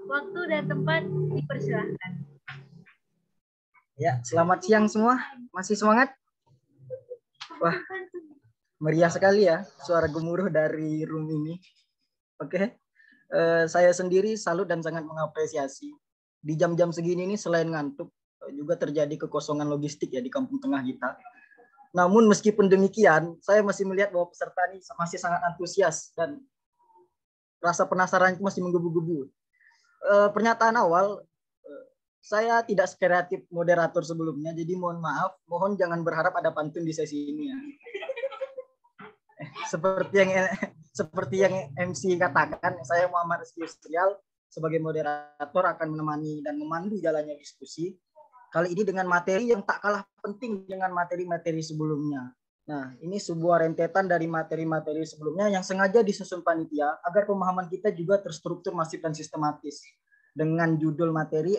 Waktu dan tempat dipersilahkan. Ya, selamat siang semua. Masih semangat? Wah, meriah sekali ya suara gemuruh dari room ini. Oke, saya sendiri salut dan sangat mengapresiasi. Di jam-jam segini ini selain ngantuk, juga terjadi kekosongan logistik ya di kampung tengah kita. Namun meskipun demikian, saya masih melihat bahwa peserta ini masih sangat antusias dan rasa penasaran itu masih menggebu-gebu. Pernyataan awal, saya tidak sekreatif moderator sebelumnya, jadi mohon maaf, mohon jangan berharap ada pantun di sesi ini ya. Seperti yang MC katakan, saya Muhammad Rizky Yusrial sebagai moderator akan menemani dan memandu jalannya diskusi. Kali ini dengan materi yang tak kalah penting dengan materi-materi sebelumnya. Nah, ini sebuah rentetan dari materi-materi sebelumnya yang sengaja disusun panitia agar pemahaman kita juga terstruktur, masif, dan sistematis. Dengan judul materi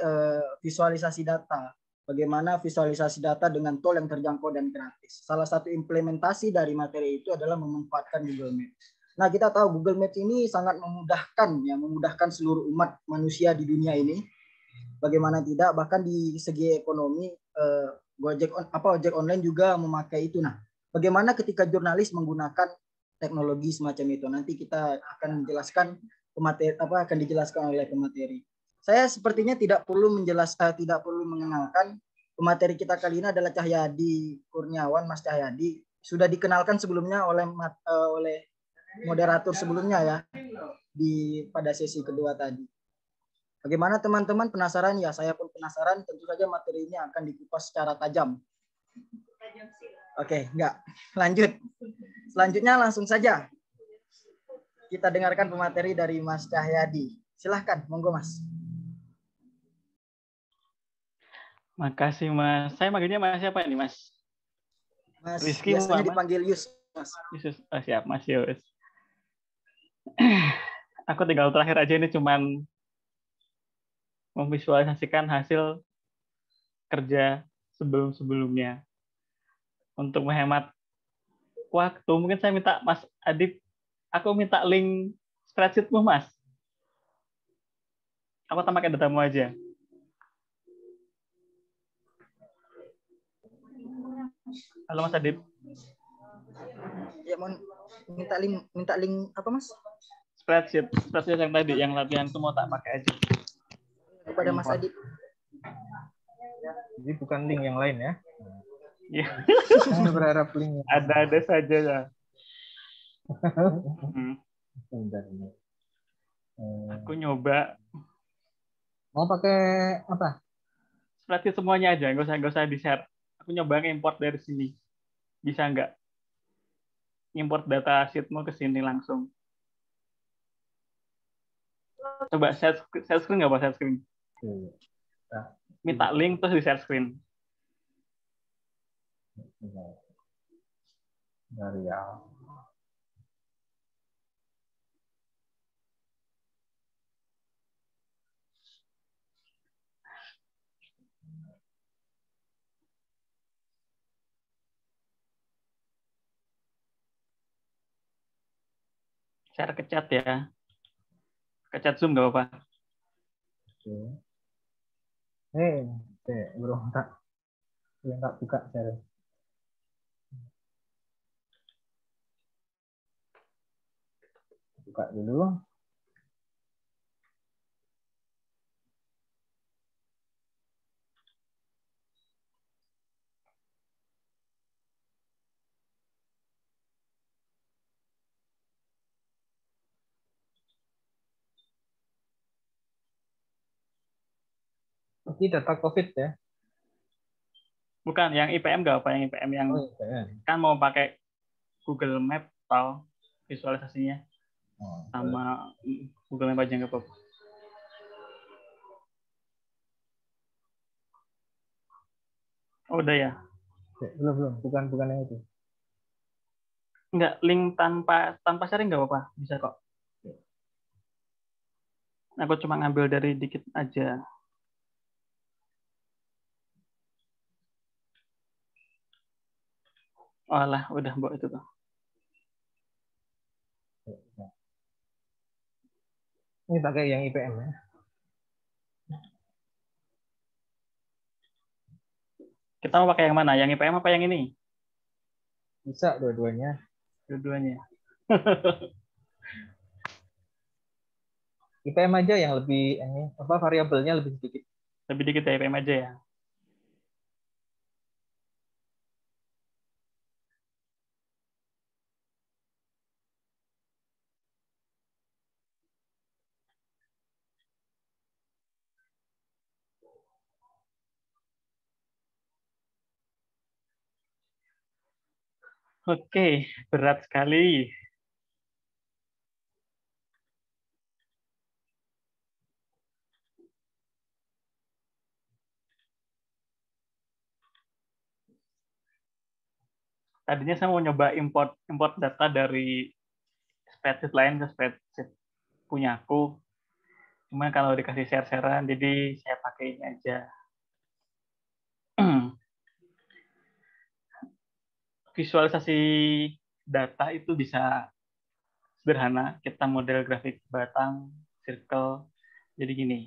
visualisasi data. Bagaimana visualisasi data dengan tool yang terjangkau dan gratis. Salah satu implementasi dari materi itu adalah memanfaatkan Google Maps. Nah, kita tahu Google Maps ini sangat memudahkan seluruh umat manusia di dunia ini. Bagaimana tidak, bahkan di segi ekonomi, ojek online juga memakai itu. Nah, bagaimana ketika jurnalis menggunakan teknologi semacam itu? Nanti kita akan menjelaskan akan dijelaskan oleh pemateri. Saya sepertinya tidak perlu mengenalkan pemateri kita kali ini adalah Cahyadi Kurniawan, Mas Cahyadi. Sudah dikenalkan sebelumnya oleh moderator sebelumnya ya pada sesi kedua tadi. Bagaimana teman-teman, penasaran ya? Saya pun penasaran. Tentu saja materi ini akan dikupas secara tajam. Oke, enggak. Lanjut. Selanjutnya langsung saja kita dengarkan pemateri dari Mas Cahyadi. Silahkan, monggo Mas. Makasih Mas. Saya manggilnya Mas siapa ini Mas? Mas Rizky biasanya Muhammad. Dipanggil Yus, Mas. Yus. Oh, siap Mas Yus. Aku tinggal terakhir aja ini cuman memvisualisasikan hasil kerja sebelum-sebelumnya. Untuk menghemat waktu, mungkin saya minta Mas Adib, aku minta link spreadsheet-mu Mas. Aku tambahkan datamu aja. Halo Mas Adib. Ya, minta link apa Mas? Spreadsheet yang tadi, yang latihan itu mau tak pakai aja. Kepada Mas Adib. Jadi bukan link yang lain ya? Iya. Saya berharap link. Ada saja ya. Aku nyoba. Mau pakai apa? Spreadsheet semuanya aja, nggak usah di-share. Aku nyoba import dari sini. Bisa nggak? Import data sheet-mu ke sini langsung. Coba share screen nggak Pak? Share screen. Minta link terus di share screen. Dari ya. Share ke chat ya. Ke chat Zoom nggak apa-apa. Belum tak buka share. Buka dulu. Ini data COVID ya? Bukan, yang IPM nggak apa, yang IPM yang kan mau pakai Google Map atau visualisasinya sama Google Map aja nggak apa-apa. Oh, udah ya? Belum, bukan yang itu. Enggak, link tanpa sharing nggak apa-apa, bisa kok. Aku cuma ngambil dari dikit aja. Oh lah, udah bawa itu tuh. Ini pakai yang IPM ya? Kita mau pakai yang mana? Yang IPM apa yang ini? Bisa dua-duanya. Dua-duanya. IPM aja yang lebih ini apa variabelnya lebih sedikit. Lebih dikit ya IPM aja ya. Oke, berat sekali. Tadinya saya mau nyoba import data dari spreadsheet lain ke spreadsheet punya aku. Cuman kalau dikasih share-sharean, jadi saya pakai ini aja. Visualisasi data itu bisa sederhana. Kita model grafik batang, circle. Jadi gini.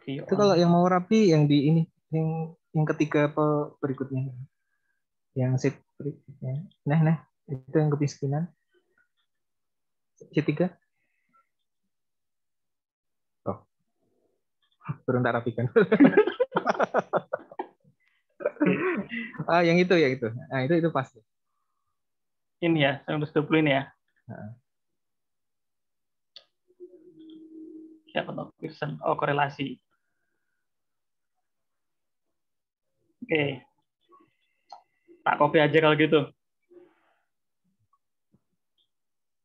Itu kalau yang mau rapi yang di ini yang ketiga apa berikutnya yang sheet berikutnya nah itu yang kemiskinan sheet 3 oh baru tak rapikan. Yang itu nah itu pasti ini ya 120 ini ya. Siapa tahu Pearson? Oh, korelasi. Oke. Tak copy aja kalau gitu.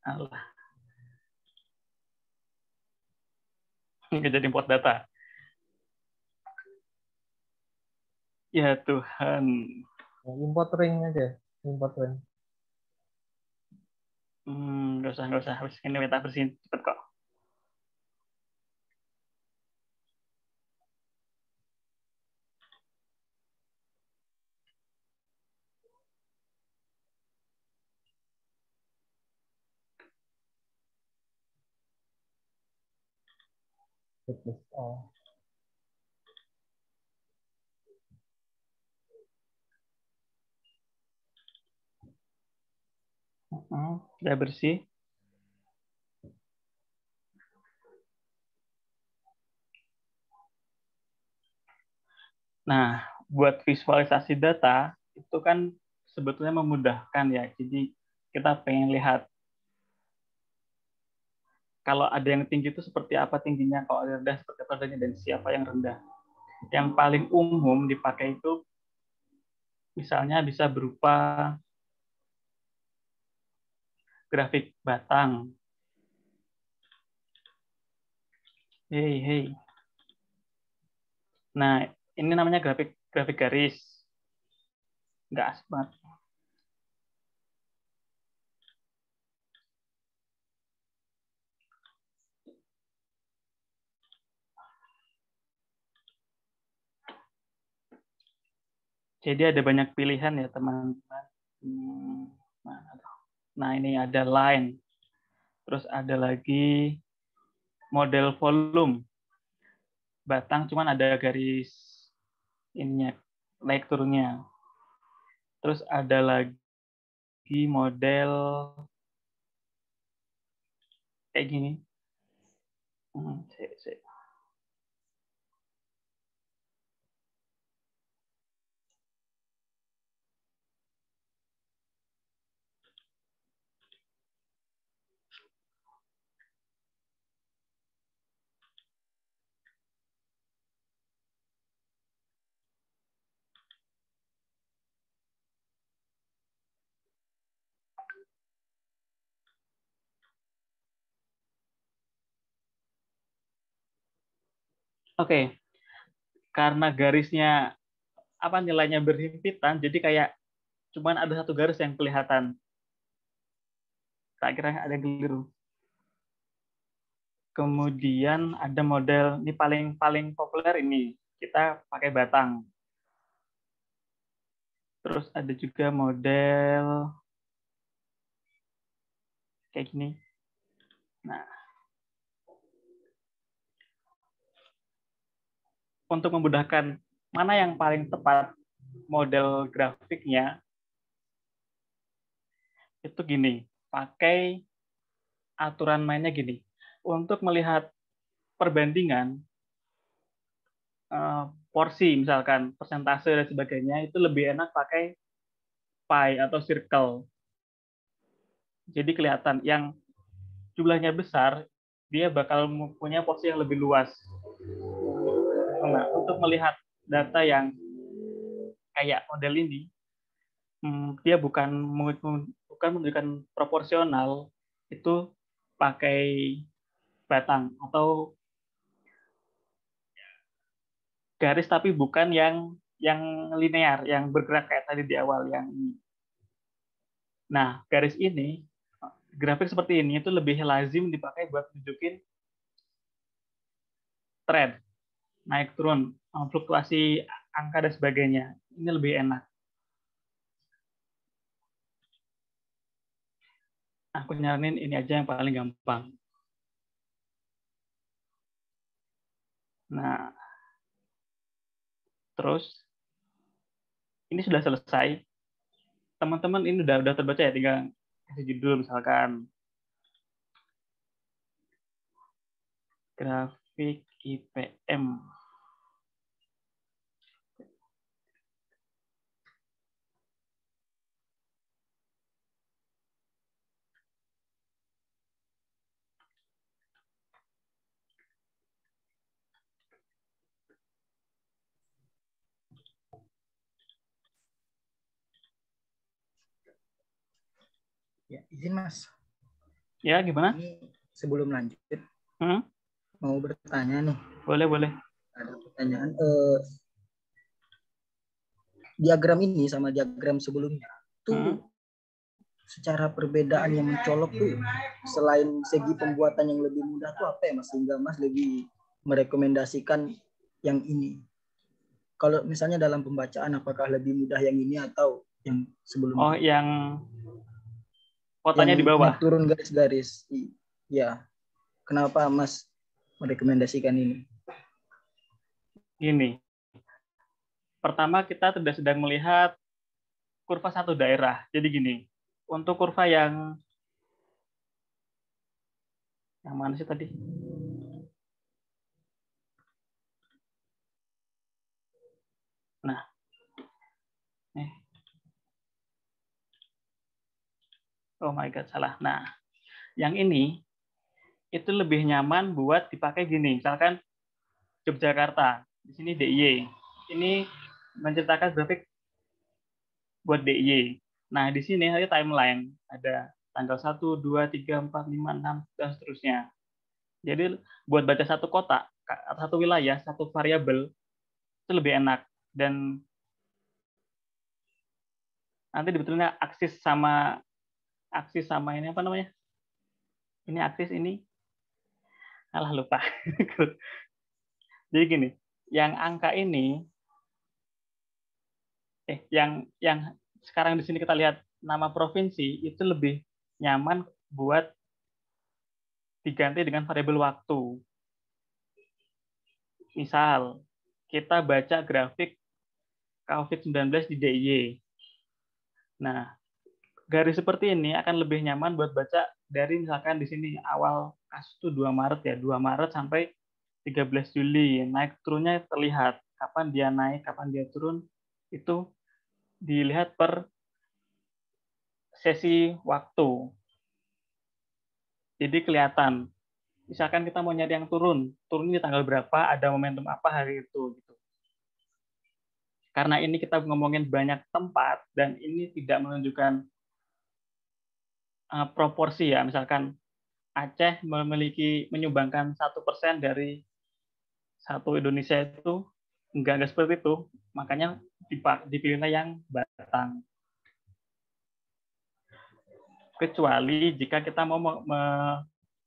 Alah. Nggak jadi import data. Ya Tuhan. import ring aja import ring. Nggak usah. Habis ini minta bersihin cepet kok. Oh. Udah bersih. Nah, buat visualisasi data itu kan sebetulnya memudahkan ya. Jadi kita pengen lihat kalau ada yang tinggi itu seperti apa tingginya, kalau ada rendah seperti apa rendahnya, dan siapa yang rendah. Yang paling umum dipakai itu misalnya bisa berupa grafik batang. Hey. Nah, ini namanya grafik garis. Nggak asik banget. Jadi ada banyak pilihan ya teman-teman. Nah, ini ada line. Terus ada lagi model volume. Batang cuman ada garis ininya, naik turunnya. Terus ada lagi model kayak gini. Oke, karena garisnya nilainya berhimpitan, jadi kayak cuman ada satu garis yang kelihatan. Tak kira ada yang keliru. Kemudian ada model ini paling populer ini, kita pakai batang. Terus ada juga model kayak gini. Nah, untuk memudahkan mana yang paling tepat model grafiknya, itu gini, pakai aturan mainnya gini. Untuk melihat perbandingan porsi, misalkan persentase dan sebagainya, itu lebih enak pakai pie atau circle. Jadi kelihatan yang jumlahnya besar, dia bakal punya porsi yang lebih luas. Nah, untuk melihat data yang kayak model ini, dia bukan menunjukkan proporsional, itu pakai batang atau garis, tapi bukan yang linear, yang bergerak kayak tadi di awal yang ini. Nah, garis ini, grafik seperti ini itu lebih lazim dipakai buat tunjukin trend, naik turun, fluktuasi angka dan sebagainya. Ini lebih enak. Aku nyaranin ini aja yang paling gampang. Nah, terus ini sudah selesai. Teman-teman ini udah terbaca ya, tinggal kasih judul misalkan grafik IPM. Ya, izin Mas. Ya, gimana? Ini sebelum lanjut, Hmm? mau bertanya nih. Boleh. Ada pertanyaan. Diagram ini sama diagram sebelumnya tuh secara perbedaan yang mencolok tuh, selain segi pembuatan yang lebih mudah tuh apa ya Mas, sehingga Mas lebih merekomendasikan yang ini? Kalau misalnya dalam pembacaan, apakah lebih mudah yang ini atau yang sebelumnya? Oh, yang kotanya yang di bawah. naik turun garis-garis. Ya. Kenapa Mas merekomendasikan ini? Gini. Pertama, kita sedang melihat kurva satu daerah. Jadi gini, untuk kurva yang mana sih tadi? Nah, oh my god, salah. Nah, yang ini itu lebih nyaman buat dipakai gini. Misalkan Yogyakarta, di sini DIY. Ini menceritakan grafik buat DIY. Nah, di sini ada timeline, ada tanggal 1, 2, 3, 4, 5, 6, dan seterusnya. Jadi buat baca satu kotak, satu wilayah, satu variabel, itu lebih enak. Dan nanti dibetulnya aksis sama ini apa namanya? Ini aksis ini. Alah, lupa. Jadi gini, yang angka ini, yang sekarang di sini kita lihat nama provinsi, itu lebih nyaman buat diganti dengan variabel waktu. Misal, kita baca grafik COVID-19 di DIY. Nah, garis seperti ini akan lebih nyaman buat baca dari misalkan di sini awal kasus itu 2 Maret ya, 2 Maret sampai 13 Juli. Naik turunnya terlihat, kapan dia naik, kapan dia turun, itu dilihat per sesi waktu. Jadi kelihatan. Misalkan kita mau nyari yang turun di tanggal berapa, ada momentum apa hari itu gitu. Karena ini kita ngomongin banyak tempat dan ini tidak menunjukkan proporsi ya. Misalkan Aceh menyumbangkan 1% dari satu Indonesia, itu enggak seperti itu. Makanya dipilihnya yang batang. Kecuali jika kita mau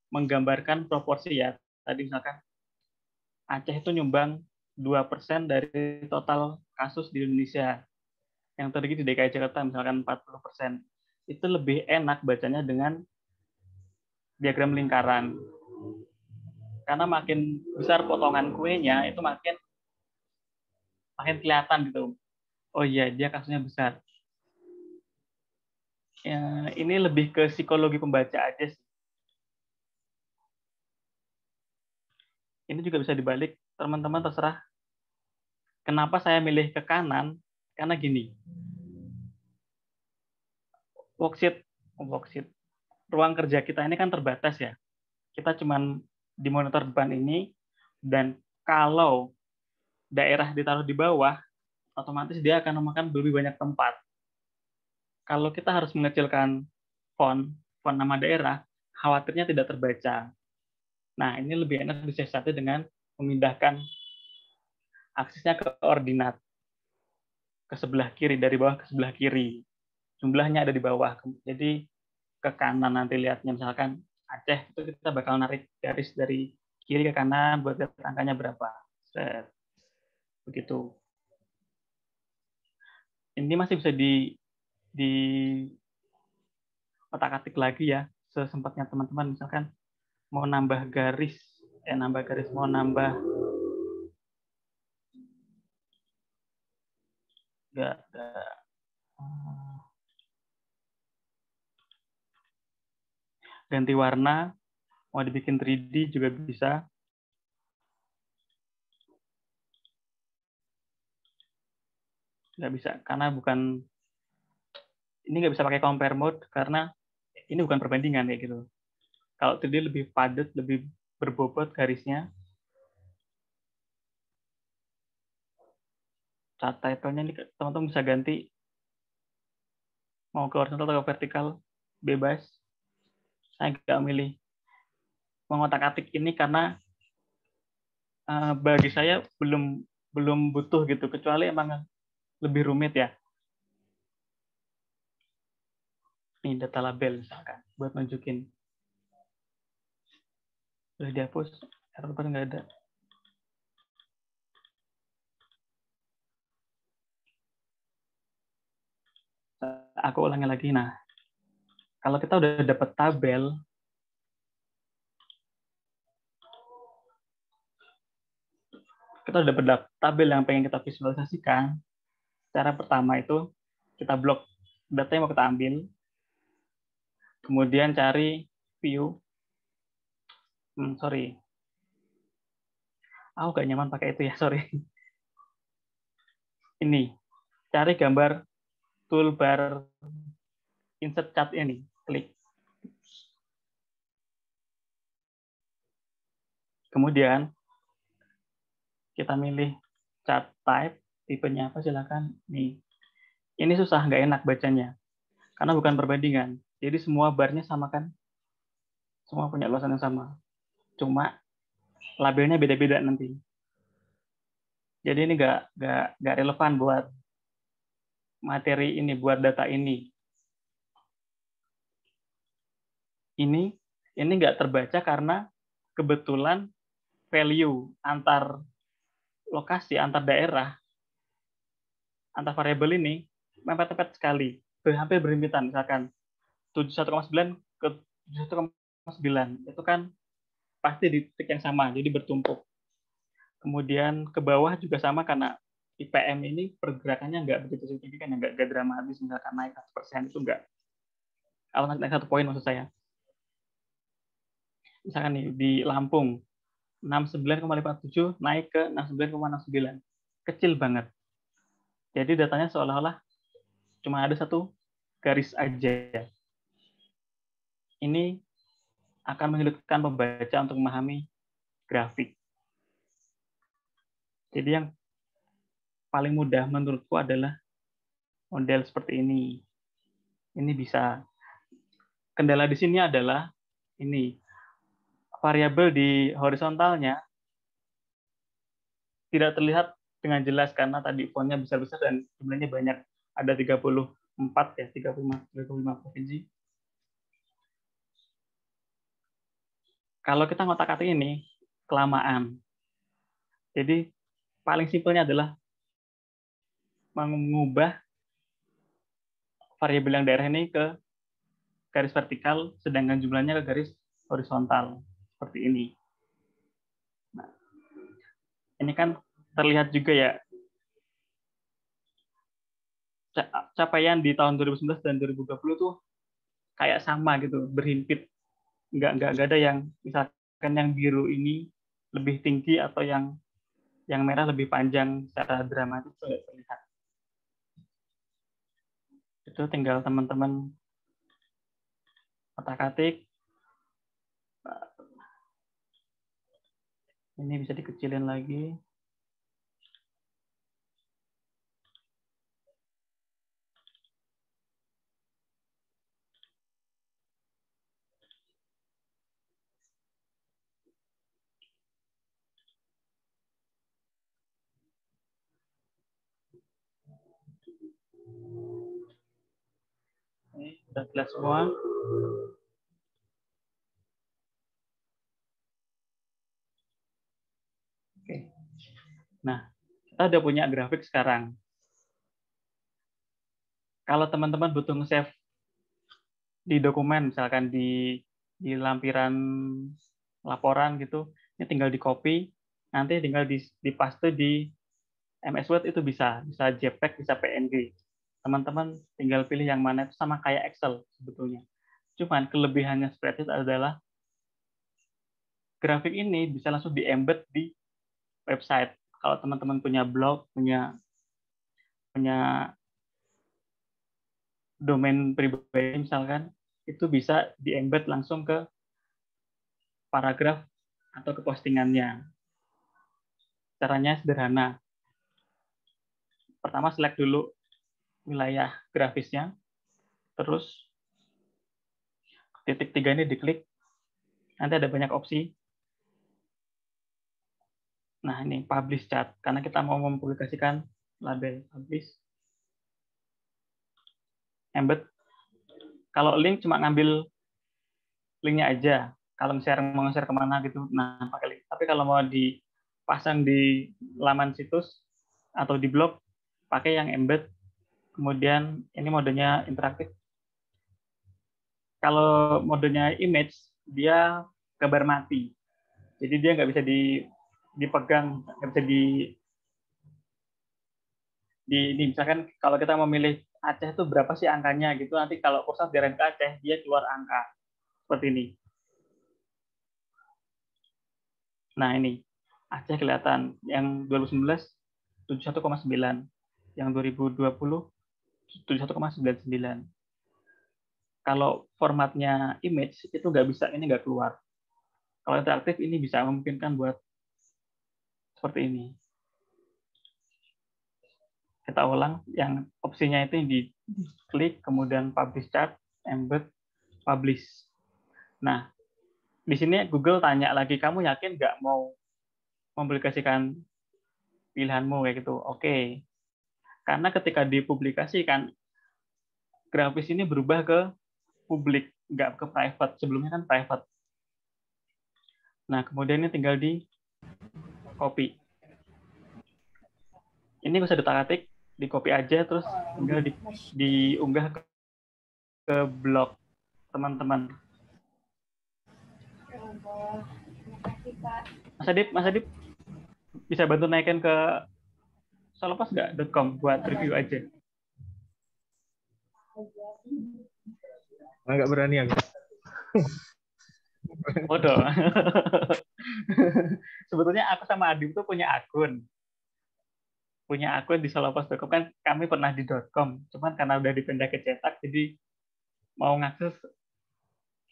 menggambarkan proporsi ya. Tadi misalkan Aceh itu nyumbang 2% dari total kasus di Indonesia. Yang terjadi di DKI Jakarta misalkan 40%. Itu lebih enak bacanya dengan diagram lingkaran. Karena makin besar potongan kuenya, itu makin makin kelihatan gitu. Oh iya, dia kasusnya besar. Ya, ini lebih ke psikologi pembaca aja sih. Ini juga bisa dibalik, teman-teman terserah. Kenapa saya milih ke kanan? Karena gini, worksheet, ruang kerja kita ini kan terbatas ya. Kita cuman di monitor depan ini, dan kalau daerah ditaruh di bawah, otomatis dia akan memakan lebih banyak tempat. Kalau kita harus mengecilkan font nama daerah, khawatirnya tidak terbaca. Nah, ini lebih enak disiasati dengan memindahkan aksesnya ke ordinat, ke sebelah kiri, dari bawah ke sebelah kiri. Jumlahnya ada di bawah. Jadi ke kanan nanti lihatnya, misalkan Aceh, itu kita bakal narik garis dari kiri ke kanan buat lihat angkanya berapa. Begitu. Ini masih bisa di otak-atik lagi ya, sesempatnya teman-teman. Misalkan mau nambah garis, mau nambah ganti warna, mau dibikin 3D juga bisa. Nggak bisa, karena ini nggak bisa pakai compare mode, karena ini bukan perbandingan kayak gitu. Kalau 3D lebih padat, lebih berbobot garisnya. Chart title-nya ini teman-teman bisa ganti mau ke horizontal atau ke vertikal, bebas. Saya nggak milih mengotak-atik ini karena bagi saya belum butuh gitu, kecuali emang lebih rumit ya. Ini data label misalkan buat nunjukin. Udah dihapus, error bar nggak ada. Aku ulangi lagi. Nah, kalau kita udah dapat tabel, yang pengen kita visualisasikan, cara pertama itu kita blok data yang mau kita ambil, kemudian cari view. Aku gak nyaman pakai itu ya, sorry. Ini, cari gambar toolbar insert chart ini, klik. Kemudian kita milih chart type, tipenya apa silakan. Nih, ini susah, nggak enak bacanya, karena bukan perbandingan. Jadi semua barnya sama kan, semua punya luasan yang sama. Cuma labelnya beda-beda nanti. Jadi ini nggak relevan buat materi ini, buat data ini. Ini nggak terbaca karena kebetulan value antar lokasi, antar daerah, antar variabel ini mepet-mepet sekali, hampir berhimpitan. Misalkan 71,9 ke 71,9 itu kan pasti di titik yang sama, jadi bertumpuk. Kemudian ke bawah juga sama, karena IPM ini pergerakannya nggak begitu signifikan, nggak dramatis. Misalkan naik 1% itu nggak, kalau naik 1 poin maksud saya. Misalkan nih di Lampung 69,57 naik ke 69,69, kecil banget. Jadi datanya seolah-olah cuma ada satu garis aja. Ini akan menyulitkan pembaca untuk memahami grafik. Jadi yang paling mudah menurutku adalah model seperti ini. Ini bisa. Kendala di sini adalah ini, variabel di horizontalnya tidak terlihat dengan jelas karena tadi fontnya besar-besar dan jumlahnya banyak. Ada 34 ya, 35 provinsi. Kalau kita ngotak-atik ini kelamaan. Jadi paling simpelnya adalah mengubah variabel yang daerah ini ke garis vertikal, sedangkan jumlahnya ke garis horizontal seperti ini. Nah, ini kan terlihat juga ya capaian di tahun 2019 dan 2020 tuh kayak sama gitu, berhimpit. Nggak ada yang misalkan yang biru ini lebih tinggi atau yang merah lebih panjang secara dramatis, itu nggak terlihat. Itu tinggal teman-teman otak-atik. Ini bisa dikecilin lagi. Ini sudah jelas semua. Oke. Nah, kita udah punya grafik sekarang. Kalau teman-teman butuh nge-save di dokumen, misalkan di lampiran laporan gitu, ini tinggal di copy, nanti tinggal di paste di MS Word, itu bisa JPEG, bisa PNG. Teman-teman tinggal pilih yang mana, itu sama kayak Excel sebetulnya. Cuman kelebihannya spreadsheet adalah grafik ini bisa langsung di-embed di website. Kalau teman-teman punya blog, punya domain pribadi misalkan, itu bisa di-embed langsung ke paragraf atau ke postingannya. Caranya sederhana. Pertama select dulu wilayah grafisnya, terus titik 3 ini diklik, nanti ada banyak opsi. Nah ini publish chart, karena kita mau mempublikasikan label publish. Embed. Kalau link cuma ngambil linknya aja. Kalau mau share kemana gitu, nah pakai link. Tapi kalau mau dipasang di laman situs atau di blog, pakai yang embed. Kemudian ini modenya interaktif. Kalau modenya image, dia gambar mati. Jadi dia nggak bisa dipegang, nggak bisa ini misalkan kalau kita memilih Aceh itu berapa sih angkanya gitu, nanti kalau pusat direm ke Aceh, dia keluar angka seperti ini. Nah ini Aceh kelihatan, yang 2019 71,9, yang 2020 71,99. Kalau formatnya image itu nggak bisa, ini nggak keluar. Kalau interaktif ini bisa memungkinkan buat seperti ini. Kita ulang, yang opsinya itu di-klik, kemudian publish chart, embed, publish. Nah, di sini Google tanya lagi, kamu yakin nggak mau mempublikasikan pilihanmu kayak gitu? Oke. Karena ketika dipublikasikan, grafis ini berubah ke publik, nggak ke private. Sebelumnya kan private. Nah, kemudian ini tinggal di copy. Ini bisa ditarik, di copy aja, terus tinggal diunggah ke blog teman-teman. Mas Adip bisa bantu naikin ke solopas.com buat review aja. Nggak berani aku. Bodoh. Sebetulnya aku sama Adip tuh punya akun di solopas.com, kan kami pernah di .com, cuman karena udah dipindah ke cetak, jadi mau ngakses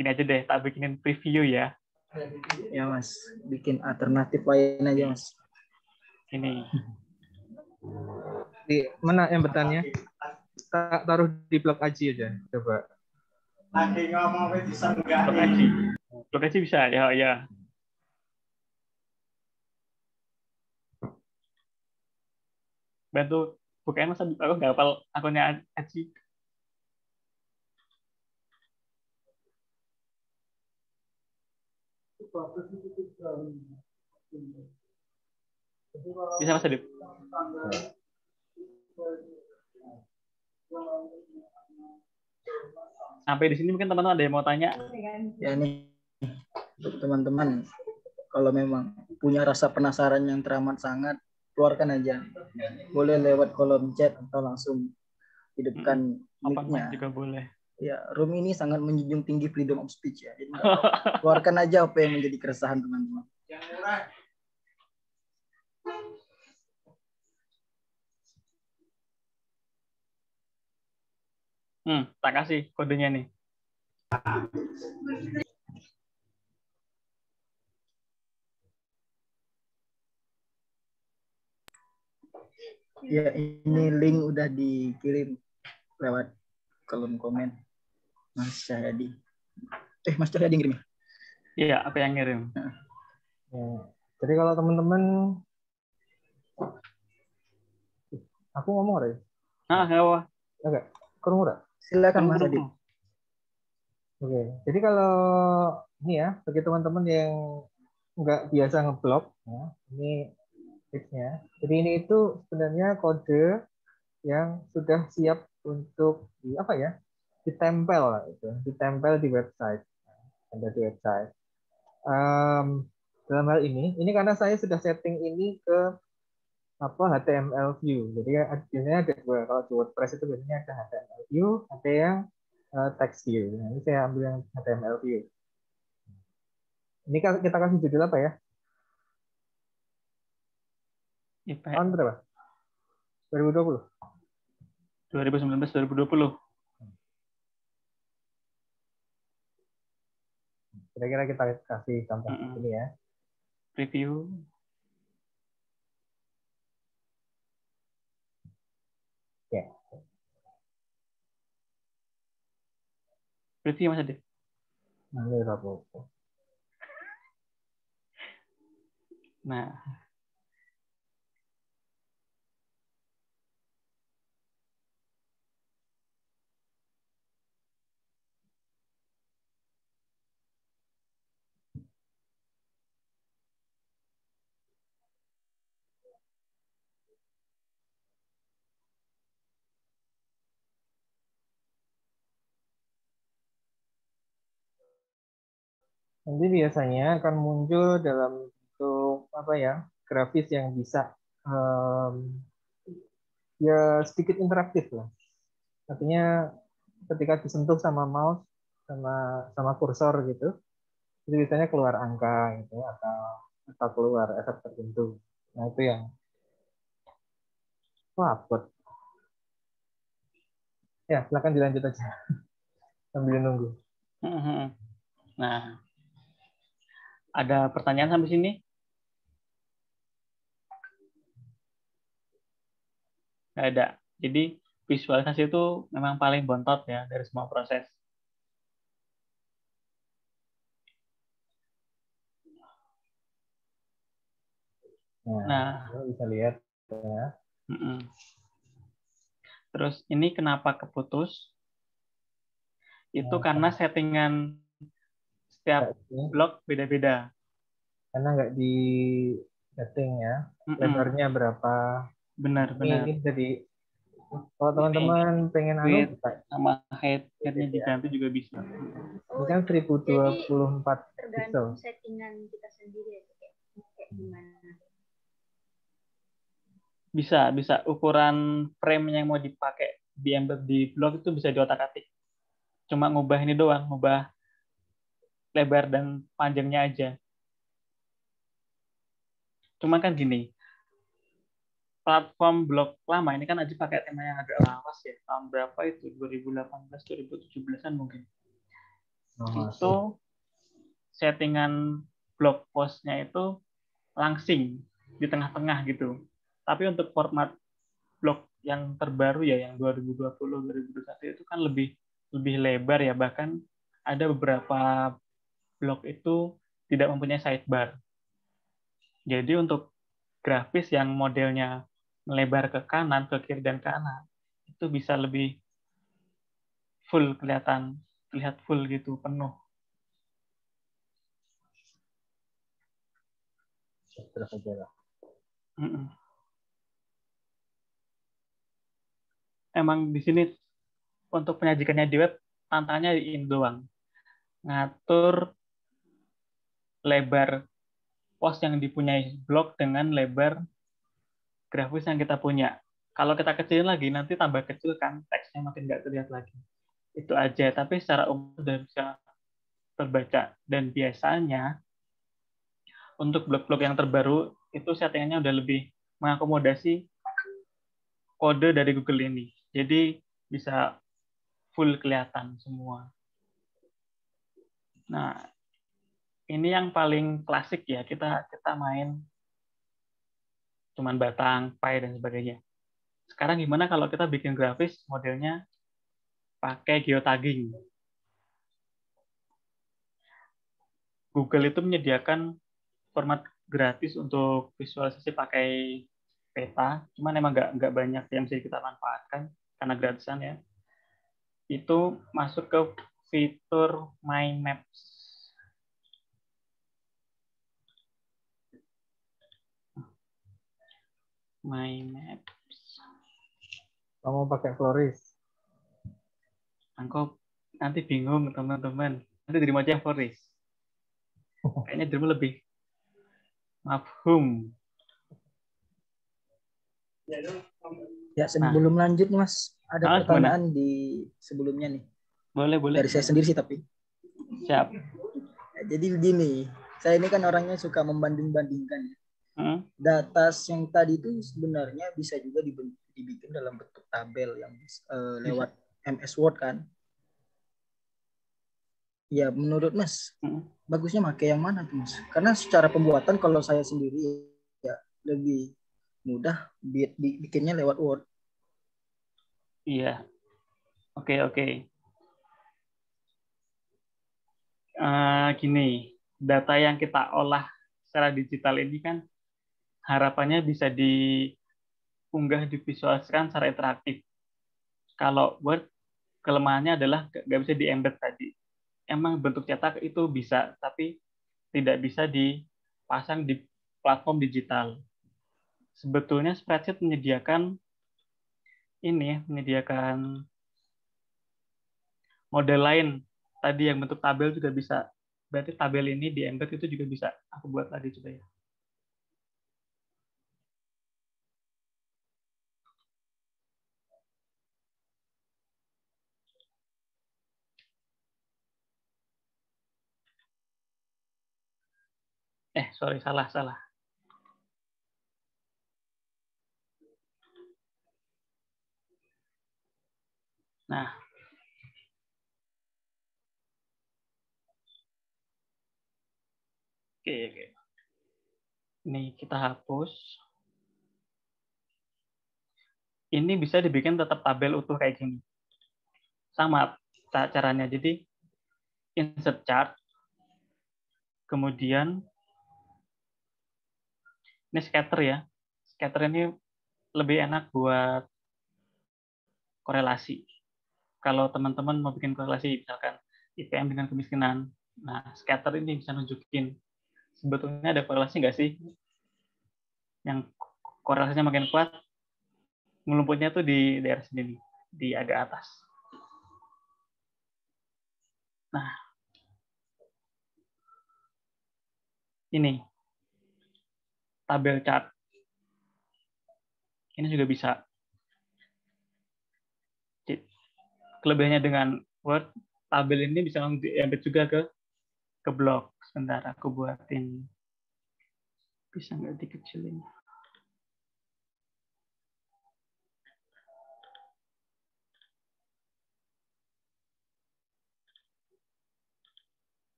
gini aja deh, tak bikinin preview ya. Ya Mas, bikin alternatif lain aja Mas. Ini. Di mana yang bertanya? Taruh di blog Aji aja, coba. Lagi ngomong bisa enggak? Blog Aji bisa, ya. Bantu bukain Mas, aku nggak hafal akunnya Aji. Bisa Mas Adip? Sampai di sini mungkin teman-teman ada yang mau tanya? Ya nih, teman-teman, kalau memang punya rasa penasaran yang teramat sangat, keluarkan aja. Boleh lewat kolom chat atau langsung hidupkan Open mic-nya. mic juga boleh. Ya, room ini sangat menjunjung tinggi freedom of speech ya. Jadi keluarkan aja apa yang menjadi keresahan teman-teman. Yang murah. Tak kasih kodenya nih. Ya, ini link udah dikirim lewat kolom komen Mas Cahyadi. Mas Cahyadi ngirim ya? Iya, apa yang ngirim? Ya. Jadi kalau teman-teman, aku ngomong ada? Nggak apa. Enggak, kurang udah. Silakan Mas Adit. Oke, jadi kalau ini ya, bagi teman-teman yang nggak biasa ngeblok, ya, ini tipsnya. Jadi ini itu sebenarnya kode yang sudah siap untuk ditempel lah itu, ditempel di website, ada di website. Dalam hal ini karena saya sudah setting ini ke HTML view. Jadi biasanya ada dua, kalau di WordPress itu biasanya ada HTML view, ada yang text view. Nah, ini saya ambil yang HTML view. Ini kita kasih judul apa ya? Tahun berapa? 2020. 2019-2020. Kira-kira kita kasih contoh ini ya. Preview. Ya. Preview Mas Adit. Nah. Nanti biasanya akan muncul dalam bentuk grafis yang bisa ya sedikit interaktif lah. Artinya ketika disentuh sama mouse sama kursor gitu, itu biasanya keluar angka gitu atau keluar efek tertentu. Nah itu yang buat. Ya silakan dilanjut aja sambil nunggu. Nah, ada pertanyaan sampai sini? Nggak ada. Jadi visualisasi itu memang paling bontot ya dari semua proses. Nah, bisa lihat ya. Terus ini kenapa keputus? Itu karena settingan setiap blok beda-beda. Karena nggak di setting ya, lebarnya berapa. Benar. Ini jadi kalau teman-teman pengen sama height-nya diganti juga bisa. Ini kan 1024 tergantung settingan kita sendiri ya, kayak gimana. Bisa ukuran frame yang mau dipakai di embed di blog itu bisa diotak-atik. Cuma ngubah ini doang, ngubah lebar dan panjangnya aja. Cuma kan gini, platform blog lama ini kan aja pakai tema yang agak lawas ya. Tahun berapa itu? 2018, 2017-an mungkin. Itu settingan blog postnya itu langsing di tengah-tengah gitu. Tapi untuk format blog yang terbaru ya, yang 2020, 2021 itu kan lebih lebar ya. Bahkan ada beberapa blog itu tidak mempunyai sidebar. Jadi untuk grafis yang modelnya melebar ke kanan, ke kiri, dan kanan, itu bisa lebih full kelihatan, terlihat full gitu, penuh. Emang di sini untuk penyajikannya di web, tantangannya di ini doang. Ngatur lebar post yang dipunyai blog dengan lebar grafis yang kita punya. Kalau kita kecilin lagi, nanti tambah kecil kan, teksnya makin nggak terlihat lagi. Itu aja, tapi secara umum sudah bisa terbaca. Dan biasanya, untuk blog-blog yang terbaru, itu settingannya udah lebih mengakomodasi kode dari Google ini. Jadi, bisa full kelihatan semua. Nah, ini yang paling klasik ya, kita main cuman batang, pie, dan sebagainya. Sekarang gimana kalau kita bikin grafis modelnya pakai geotagging? Google itu menyediakan format gratis untuk visualisasi pakai peta, cuman emang nggak banyak yang bisa kita manfaatkan karena gratisan ya. Itu masuk ke fitur My Maps. My Maps. Kamu pakai Floris? Angkop nanti bingung teman-teman. Nanti dirimu aja yang Floris. Kayaknya dirimu lebih mafhum. Ya, sebelum lanjut nih Mas, ada pertanyaan Gimana? di sebelumnya nih. Boleh. Dari saya sendiri sih tapi. Siap. Jadi begini, saya ini kan orangnya suka membanding-bandingkan. Data yang tadi itu sebenarnya bisa juga dibikin dalam bentuk tabel yang lewat MS Word kan. Ya, menurut Mas, bagusnya pakai yang mana tuh Mas? Karena secara pembuatan kalau saya sendiri ya lebih mudah bikinnya lewat Word. Iya. Oke. Gini, data yang kita olah secara digital ini kan harapannya bisa diunggah, divisualisasikan secara interaktif. Kalau Word, kelemahannya adalah nggak bisa di-embed tadi. Emang bentuk cetak itu bisa, tapi tidak bisa dipasang di platform digital. Sebetulnya spreadsheet menyediakan model lain. Tadi yang bentuk tabel juga bisa. Berarti tabel ini di-embed itu juga bisa. Aku buat tadi coba ya. Sorry, salah. Nah, oke. Ini kita hapus. Ini bisa dibikin tetap tabel utuh kayak gini. Sama caranya. Jadi, insert chart. Kemudian, ini scatter ya. Scatter ini lebih enak buat korelasi. Kalau teman-teman mau bikin korelasi, misalkan IPM dengan kemiskinan, nah scatter ini bisa nunjukin sebetulnya ada korelasi nggak sih? Yang korelasinya makin kuat, ngelumputnya tuh di daerah sini, di agak atas. Nah, ini tabel chart. Ini juga bisa. Kelebihannya dengan Word, tabel ini bisa di-embed juga ke blog. Sebentar, aku buatin. Bisa nggak dikecilin?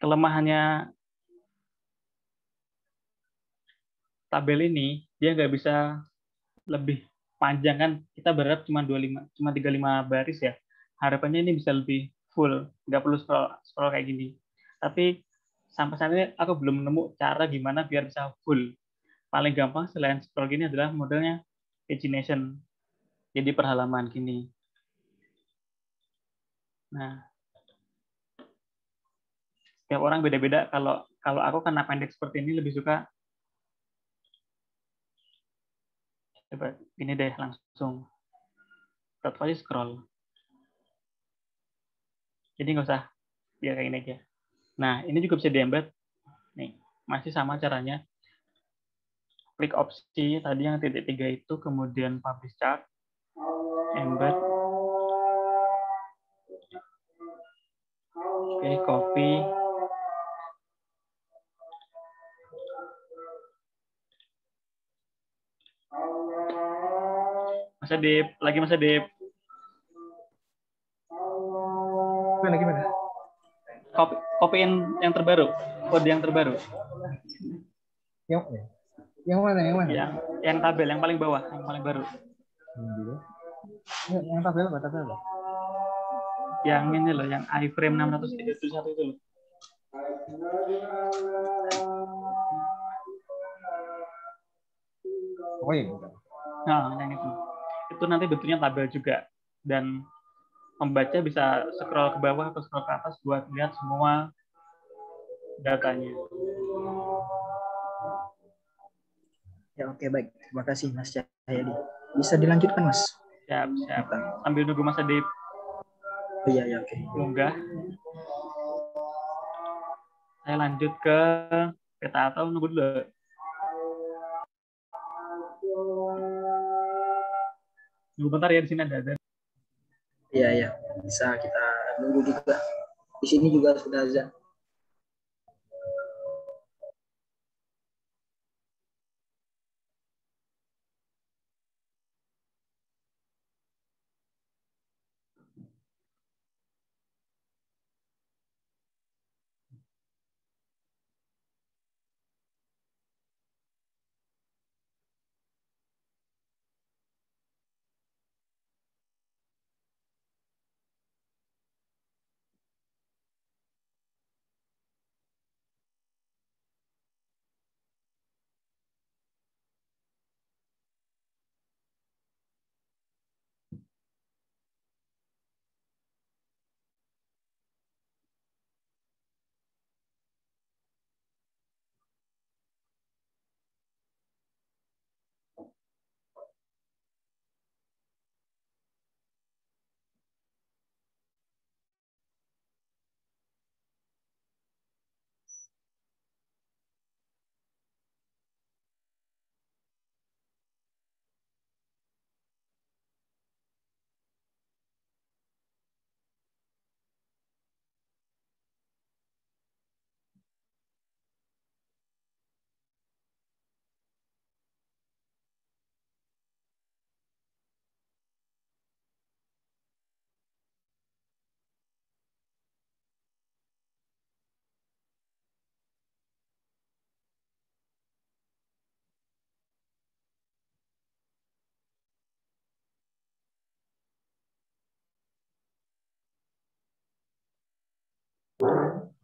Kelemahannya tabel ini, dia nggak bisa lebih panjang kan. Kita berharap cuma 35 baris ya. Harapannya ini bisa lebih full, nggak perlu scroll kayak gini. Tapi sampai saat ini aku belum nemu cara gimana biar bisa full. Paling gampang selain scroll gini adalah modelnya pagination. Jadi per halaman gini. Nah, setiap orang beda-beda. Kalau aku karena pendek seperti ini lebih suka coba ini deh langsung aja scroll. Jadi nggak usah biar kayak ini aja. Nah, ini juga bisa di-embed. Nih, masih sama caranya. klik opsi tadi yang titik 3 itu, kemudian publish chart, embed, oke, copy, Mas Adip, lagi Mas Adip, Gimana? copyin yang terbaru, kode yang terbaru, Yang mana? yang tabel yang paling bawah, yang paling baru. Yang tabel apa? Yang ini loh, yang iframe 631 itu loh. Oh iya. Nah, yang itu. Itu nanti bentuknya tabel juga. Dan pembaca bisa scroll ke bawah atau scroll ke atas buat lihat semua datanya. Ya, oke, baik. Terima kasih Mas Cahyadi. Bisa dilanjutkan, Mas? Siap. Sambil nunggu Mas Adip Oh, iya, oke. lunggah. Saya lanjut ke peta atau nunggu dulu. Nunggu bentar ya, di sini ada. Iya. Bisa kita nunggu juga. Di sini juga sudah azan.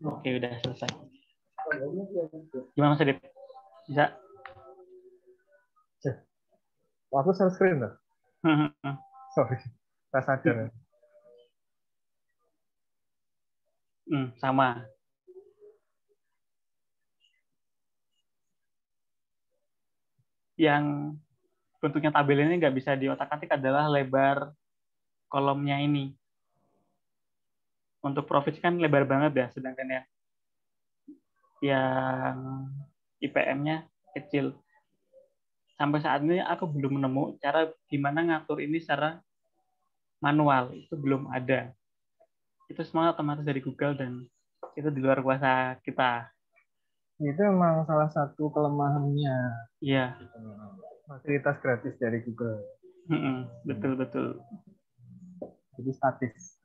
Oke, udah selesai. Gimana Mas Adip? Bisa? Aku share screen loh. Sorry, tak sadar. Sama. Yang bentuknya tabel ini nggak bisa diotak-atik adalah lebar kolomnya ini. Untuk profit kan lebar banget ya, sedangkan yang IPM-nya kecil. Sampai saat ini aku belum menemu cara gimana ngatur ini secara manual. Itu belum ada. Itu semua otomatis dari Google dan itu di luar kuasa kita. Itu emang salah satu kelemahannya. Iya. Fasilitas gratis dari Google. Betul. Jadi statis.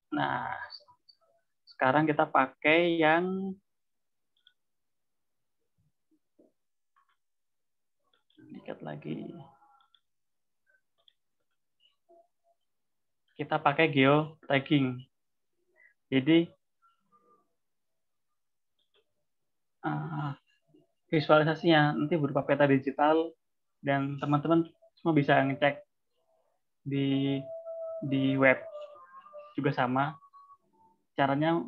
Nah, sekarang kita pakai yang dikit lagi. Kita pakai geotagging. Jadi visualisasinya nanti berupa peta digital dan teman-teman semua bisa ngecek di web juga sama. Caranya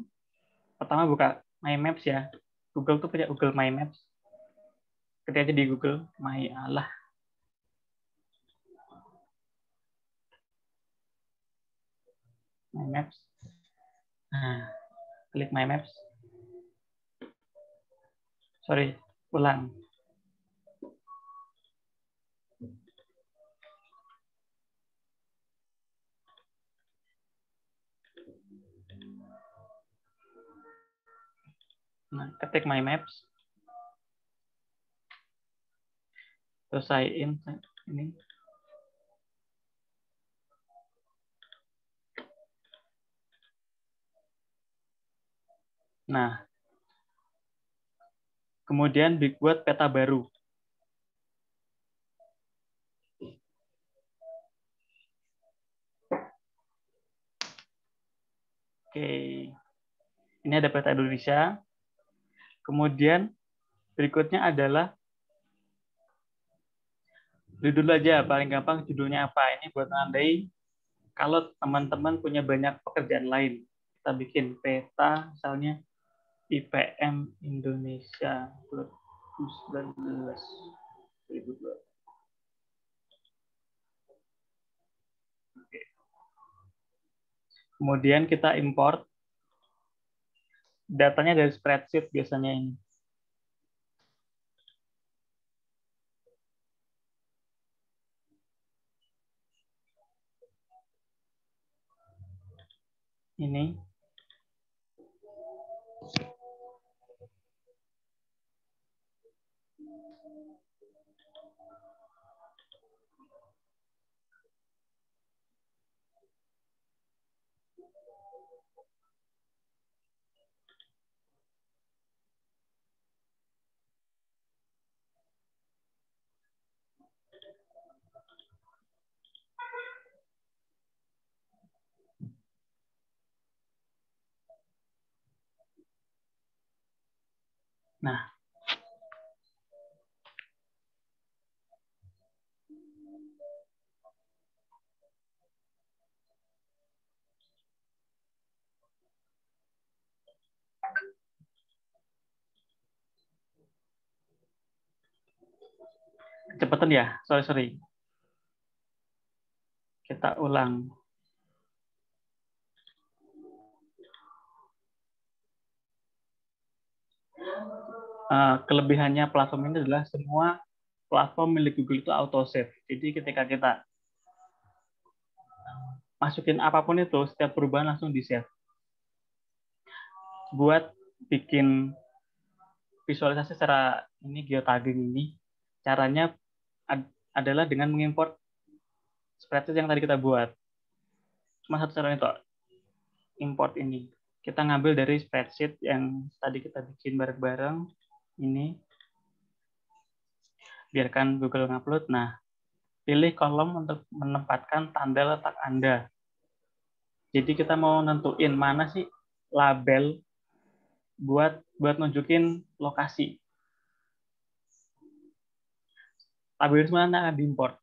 pertama buka My Maps ya. Google tuh punya Google My Maps. Ketik aja di Google My Maps. Nah, klik My Maps. Sorry, ulang. Nah, ketik my maps. Terus saya ini. Nah, kemudian buat peta baru. Oke, ini ada peta Indonesia. Kemudian berikutnya adalah judul aja, paling gampang judulnya apa. Ini buat menandai kalau teman-teman punya banyak pekerjaan lain. Kita bikin peta, misalnya IPM Indonesia 2019. Oke. Kemudian kita import. Datanya dari spreadsheet biasanya ini. Ini. Nah, kecepatan ya, sorry. Kita ulang. Kelebihannya platform ini adalah semua platform milik Google itu auto save. Jadi ketika kita masukin apapun itu, setiap perubahan langsung di save. Buat bikin visualisasi secara ini geotagging ini, caranya adalah dengan mengimport spreadsheet yang tadi kita buat. Cuma satu cara itu, import ini. Kita ngambil dari spreadsheet yang tadi kita bikin bareng-bareng. Ini. Biarkan Google ngupload. Nah, pilih kolom untuk menempatkan tanda letak Anda. Jadi kita mau nentuin mana sih label buat nunjukin lokasi. Label mana akan diimport.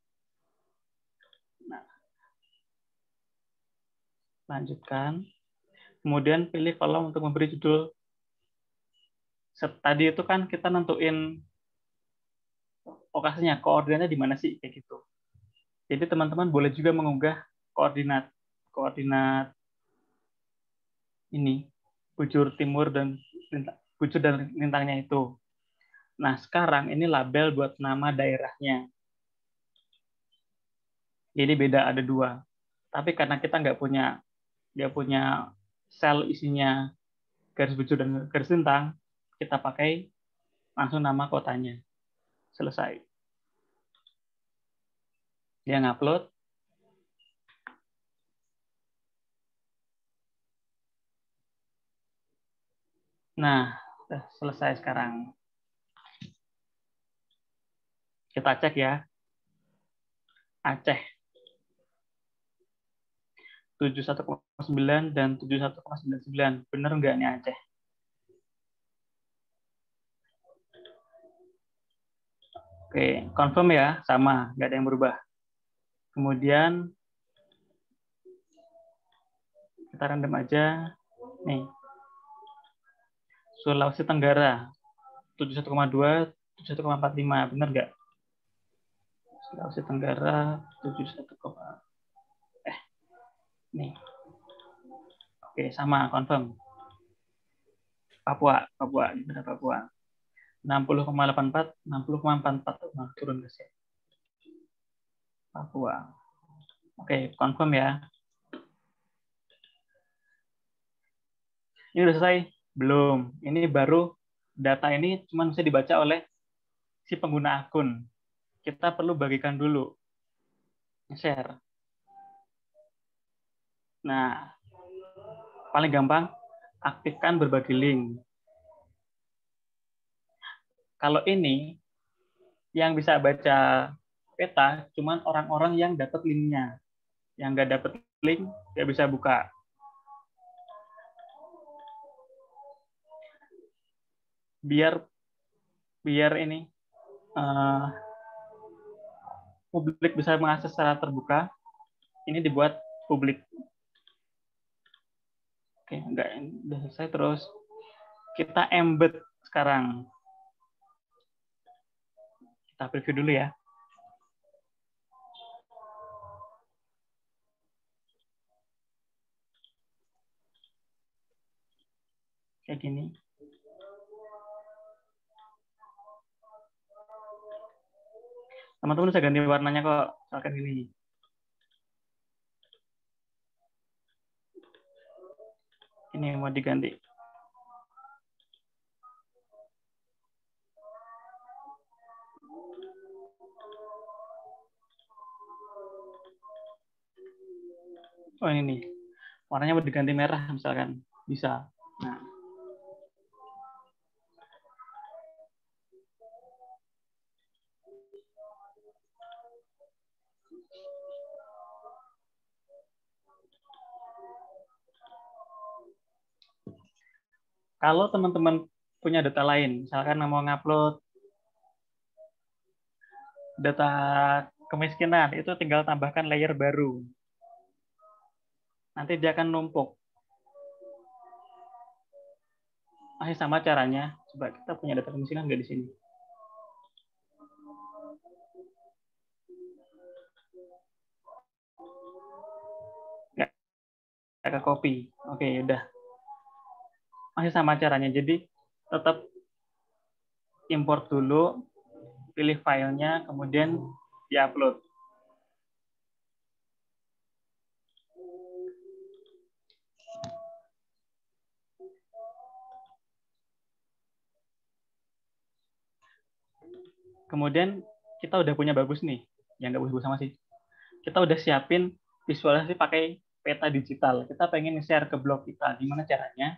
Nah, lanjutkan. Kemudian pilih kolom untuk memberi judul. Tadi itu kan kita nentuin lokasinya, koordinatnya di mana sih, kayak gitu. Jadi teman-teman boleh juga mengunggah koordinat ini, bujur timur dan lintangnya itu. Nah, sekarang ini label buat nama daerahnya. Jadi beda, ada 2. Tapi karena kita nggak punya sel isinya garis bujur dan garis lintang, kita pakai langsung nama kotanya. Selesai. Dia ngupload. Nah, sudah selesai sekarang. Kita cek ya. Aceh. 71,9 dan 71,99. Benar nggak nih Aceh? Oke, confirm ya, sama, nggak ada yang berubah. Kemudian kita random aja. Nih, Sulawesi Tenggara 71,2, 71,45, benar nggak? Sulawesi Tenggara 71, nih. Oke, sama, confirm. Papua, benar Papua. 60,84, 60,44. Nah, turun ke sini. Papua. Oke, confirm ya. Ini udah selesai? Belum. Ini baru data ini cuma bisa dibaca oleh si pengguna akun. Kita perlu bagikan dulu. Share. Nah, paling gampang, aktifkan berbagi link. Kalau ini, yang bisa baca peta cuman orang-orang yang dapat linknya. Yang nggak dapat link, nggak bisa buka. Biar ini publik bisa mengakses secara terbuka, ini dibuat publik. Oke, enggak, udah selesai. Terus kita embed sekarang. Kita preview dulu ya. Kayak gini. Teman-teman bisa ganti warnanya kok, misalkan gini. Ini mau diganti. Oh ini nih, warnanya mau diganti merah misalkan, bisa. Nah, kalau teman-teman punya data lain, misalkan mau ngupload data kemiskinan, itu tinggal tambahkan layer baru. Nanti dia akan numpuk. Masih sama caranya. Coba kita punya data kemiskinan nggak di sini? Nggak ke copy. Oke, udah. Masih sama caranya. Jadi tetap import dulu, pilih filenya, kemudian diupload. Kemudian kita udah punya bagus nih, yang nggak bagus sama sih. Kita udah siapin visualisasi pakai peta digital. Kita pengen share ke blog kita. Gimana caranya?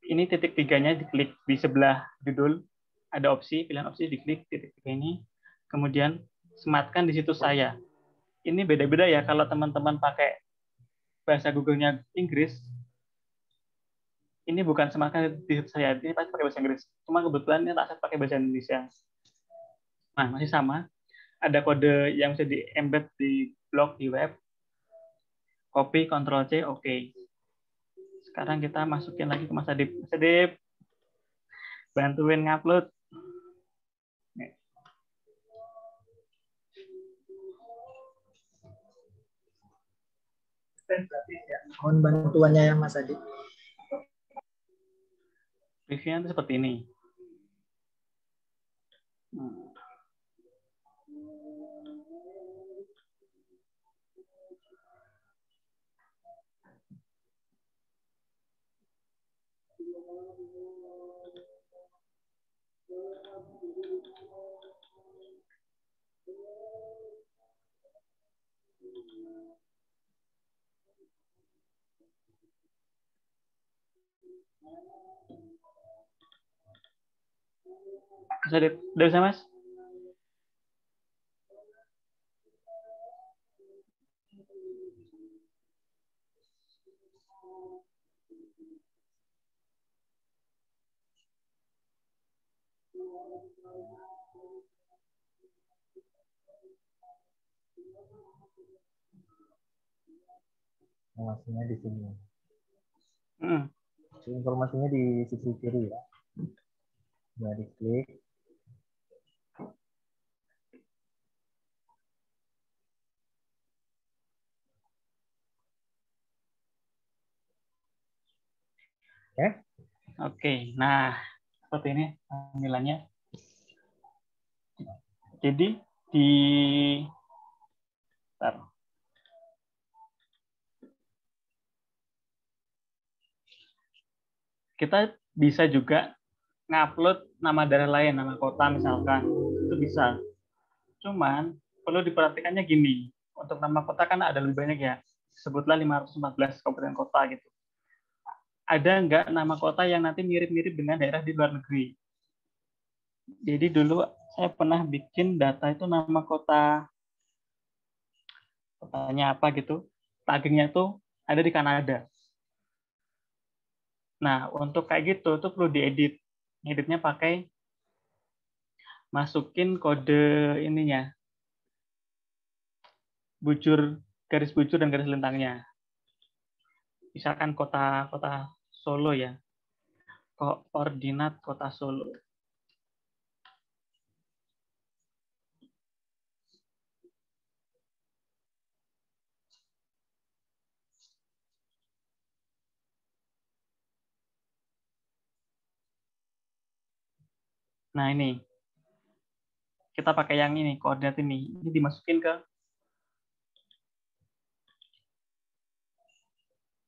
Ini titik tiganya diklik di sebelah judul. Ada opsi, pilihan opsi, diklik titik tiga ini. Kemudian sematkan di situs saya. Ini beda-beda ya kalau teman-teman pakai bahasa Google-nya Inggris. Ini bukan sematkan di situs saya, ini pasti pakai bahasa Inggris. Cuma kebetulan ini tak pakai bahasa Indonesia. Nah, masih sama. Ada kode yang bisa di-embed di blog, di web. Copy, Ctrl-C, oke. Sekarang kita masukin lagi ke Mas Adip. Mas Adip, bantuin ngupload. Mohon bantuannya ya Mas Adip. Reviewnya itu seperti ini. Mas Adip, udah bisa Mas? Informasinya di sini. Hmm. Informasinya di sisi kiri ya. Nah, diklik. Oke, nah seperti ini tampilannya. Jadi bentar. Kita bisa juga ngupload nama daerah lain, nama kota misalkan, itu bisa. Cuman perlu diperhatikannya gini, untuk nama kota kan ada lebih banyak ya, sebutlah 514 kabupaten kota gitu. Ada nggak nama kota yang nanti mirip-mirip dengan daerah di luar negeri? Jadi dulu saya pernah bikin data itu nama kotanya apa gitu, taggingnya itu ada di Kanada. Nah, untuk kayak gitu itu perlu diedit. Editnya pakai masukin kode ininya, garis bujur dan garis lintangnya. Misalkan kota Solo ya, koordinat kota Solo. Nah ini, kita pakai yang ini, koordinat ini dimasukin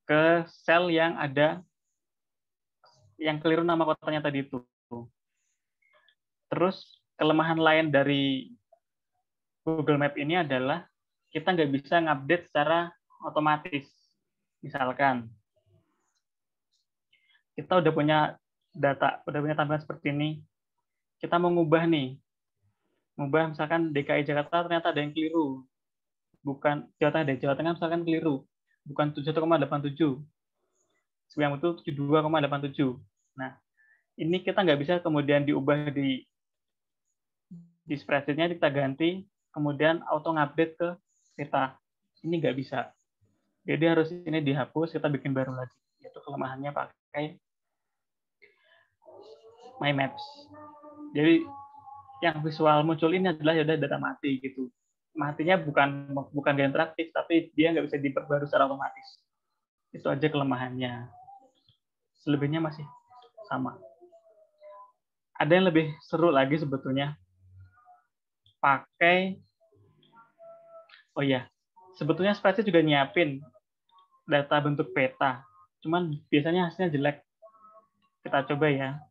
ke sel yang ada, yang keliru nama kotanya tadi itu. Terus kelemahan lain dari Google Map ini adalah kita nggak bisa ngupdate secara otomatis. Misalkan kita udah punya data, udah punya tampilan seperti ini, kita mau ngubah misalkan DKI Jakarta ternyata ada yang keliru, bukan Jawa Tengah misalkan keliru, bukan 71,87, yang itu 72,87. Nah, ini kita nggak bisa kemudian diubah di spreadsheet-nya, kita ganti, kemudian auto ngupdate ke kita. Ini nggak bisa. Jadi harus ini dihapus, kita bikin baru lagi. Itu kelemahannya pakai My Maps. Jadi yang visual muncul ini adalah ya udah data mati gitu. Matinya bukan dia interaktif, tapi dia nggak bisa diperbarui secara otomatis. Itu aja kelemahannya. Selebihnya masih sama. Ada yang lebih seru lagi sebetulnya. Sebetulnya spreadsheet juga nyiapin data bentuk peta. Cuman biasanya hasilnya jelek. Kita coba ya.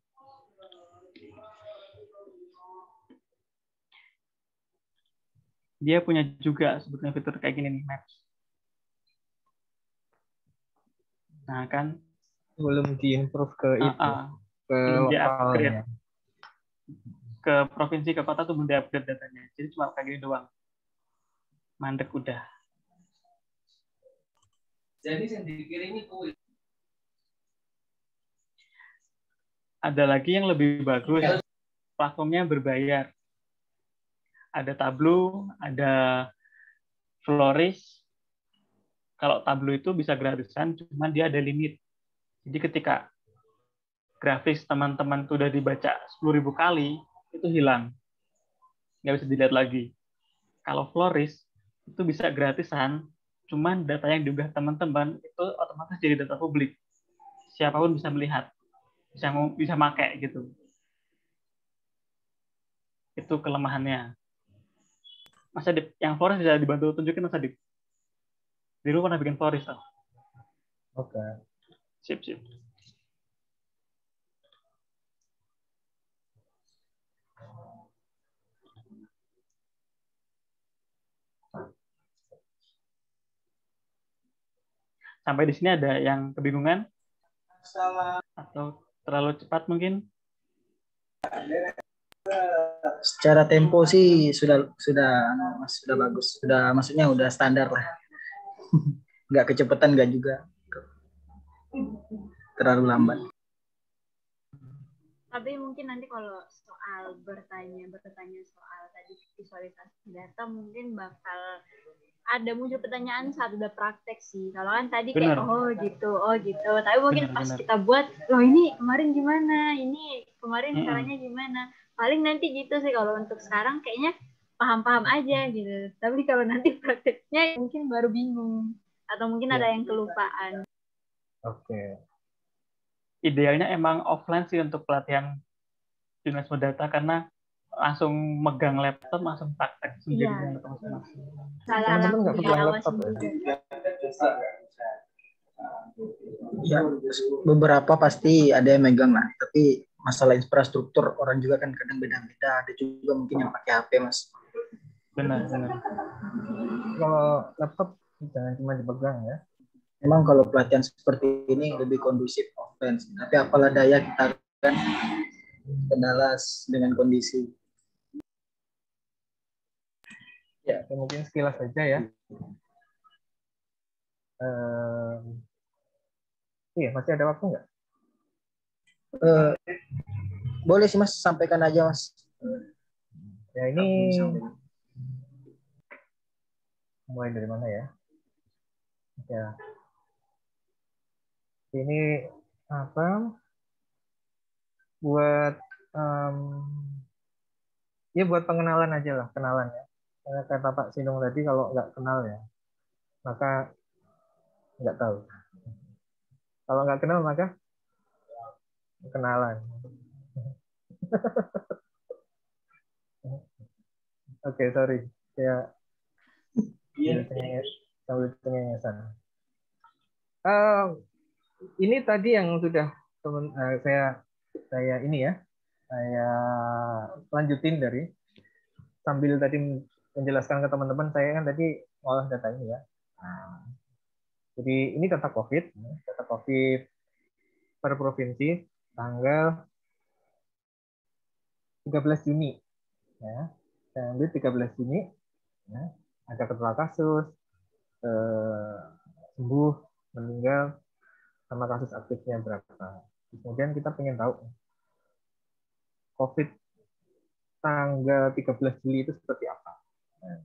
Dia punya juga sebetulnya fitur kayak gini nih, Maps. Nah, kan belum diimprove ke itu, ke belum lokalnya. Ke provinsi, ke kota tuh belum di-upgrade datanya. Jadi cuma kayak gini doang. Mandek udah. Jadi yang dikirimi kuih. Ada lagi yang lebih bagus. Platformnya berbayar. Ada Tableau, ada Flourish. Kalau Tableau itu bisa gratisan, cuman dia ada limit. Jadi ketika grafis teman-teman itu udah dibaca 10.000 kali, itu hilang. Nggak bisa dilihat lagi. Kalau Flourish, itu bisa gratisan, cuman data yang diunggah teman-teman itu otomatis jadi data publik. Siapapun bisa melihat, bisa pakai gitu. Itu kelemahannya. Mas Adip, yang Flourish bisa dibantu tunjukin Mas Adip. Dulu pernah bikin Flourish toh. Oke. Sip. Sampai di sini ada yang kebingungan? Atau terlalu cepat mungkin? Secara tempo sih sudah bagus, maksudnya udah standar lah. Nggak kecepatan, nggak juga terlalu lambat. Tapi mungkin nanti kalau soal bertanya soal tadi visualisasi data, mungkin bakal ada muncul pertanyaan saat udah praktek sih. Kalau kan tadi kayak oh gitu. Tapi mungkin pas kita buat, loh ini kemarin gimana? Ini kemarin caranya gimana? Paling nanti gitu sih. Kalau untuk sekarang kayaknya paham-paham aja gitu. Tapi kalau nanti prakteknya mungkin baru bingung atau mungkin ada yang kelupaan. Oke. Idealnya emang offline sih untuk pelatihan jurnalisme data karena langsung megang laptop, langsung praktek sendiri Iya. dengan masing-masing. Salah Teman-teman nggak pegang laptop diawasin ya? juga. Ya, beberapa pasti ada yang megang lah, tapi masalah infrastruktur orang juga kan kadang beda-beda. Ada juga mungkin yang pakai HP, Mas. Benar. Kalau laptop jangan cuma dipegang ya. Memang kalau pelatihan seperti ini lebih kondusif offense, tapi apalah daya kita kan kendala dengan kondisi. Ya, mungkin sekilas saja ya. Iya, masih ada waktu nggak? Boleh sih Mas, sampaikan aja Mas. Ya ini mulai dari mana ya? Ya, ini apa? Buat ya buat pengenalan aja lah, kenalan ya. Kata Pak Sinung tadi kalau nggak kenal ya, maka nggak tahu. Kalau nggak kenal maka kenalan. Oke, sorry. Saya sambil cengengesan. Ini tadi yang sudah teman saya ini ya, saya lanjutin dari sambil tadi menjelaskan ke teman-teman, saya kan tadi ngolah data ini ya. Nah, jadi ini data COVID per provinsi tanggal 13 Juni. Ya. Saya ambil 13 Juni, ya. Ada total kasus, sembuh, meninggal, sama kasus aktifnya berapa. Kemudian kita pengen tahu COVID tanggal 13 Juli itu seperti apa. Nah,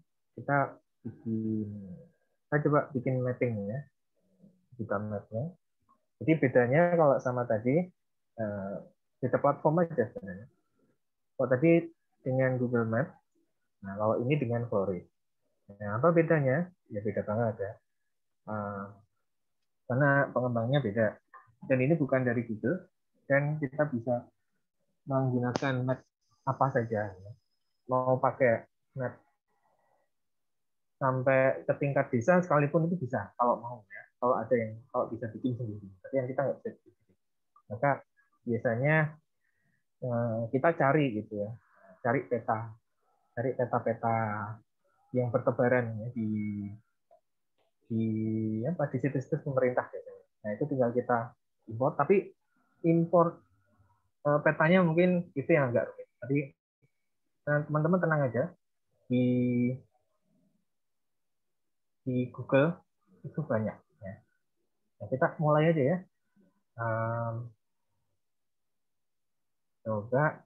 saya coba bikin mapping ya, kita mapnya. Jadi bedanya kalau sama tadi, beda platform aja sebenarnya. Kalau tadi dengan Google Maps, nah kalau ini dengan Floris. Nah, apa bedanya? Ya beda banget ya. Karena pengembangnya beda. Dan ini bukan dari Google, dan kita bisa menggunakan map apa saja. Mau pakai map sampai ke tingkat desa sekalipun itu bisa, kalau mau ya. Kalau bisa bikin sendiri. Tapi yang kita nggak bisa bikin. Maka biasanya kita cari gitu ya, cari peta-peta yang bertebaran ya, di situs-situs pemerintah biasanya. Nah itu tinggal kita import, tapi import petanya mungkin itu yang agak rumit. Jadi teman-teman tenang aja, di Google itu banyak ya. Nah, kita mulai aja ya. Coba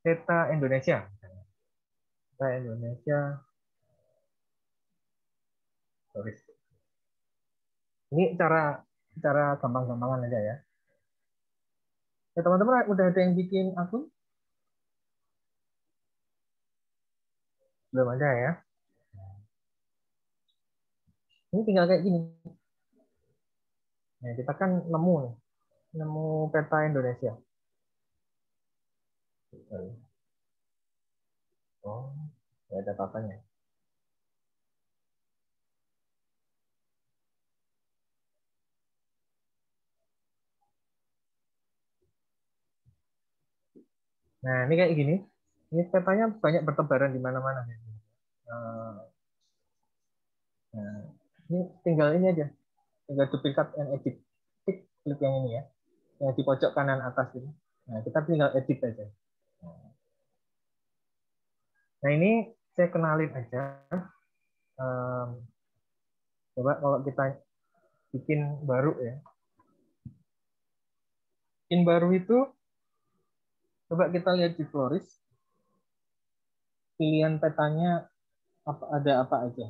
peta Indonesia. Peta Indonesia. Sorry. Ini cara gampang-gampangan aja ya. Ya teman-teman udah ada yang bikin akun? Belum ada ya. Ini tinggal kayak gini. Nah, kita kan nemu peta Indonesia. Oh, nggak ada apa-apanya. Nah, ini kayak gini. Ini petanya banyak bertebaran di mana-mana. Nah, ini tinggal ini aja. Tinggal duplicate and edit. Klik yang ini ya. Yang di pojok kanan atas ini. Nah, kita tinggal edit aja. Nah, ini saya kenalin aja. Coba kalau kita bikin baru ya. Bikin baru itu, coba kita lihat di Floris. Pilihan petanya ada apa aja.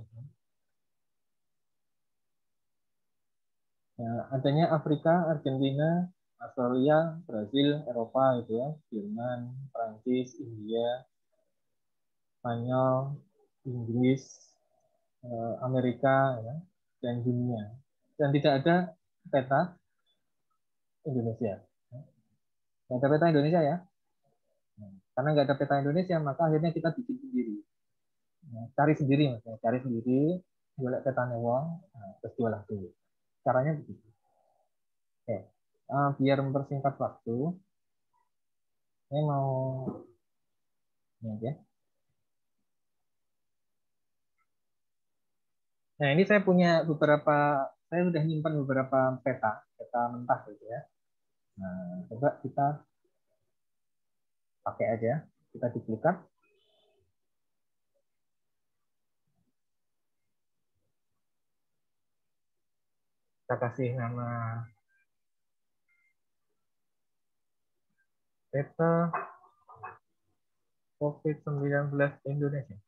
Nah, adanya Afrika, Argentina, Australia, Brazil, Eropa gitu ya, Jerman, Prancis, India, Spanyol, Inggris, Amerika, ya, dan dunia. Dan tidak ada peta Indonesia. Nggak ada peta Indonesia ya. Karena nggak ada peta Indonesia, maka akhirnya kita bikin sendiri. Cari sendiri, maksudnya. Cari sendiri, golek petanya wong, terus diolah dulu. Caranya begitu. Oke. Biar mempersingkat waktu, saya mau ini aja. Nah, ini saya punya beberapa, saya sudah nyimpan beberapa peta mentah gitu ya. Nah, coba kita pakai aja, kita duplikat. Kita kasih nama peta COVID-19 Indonesia.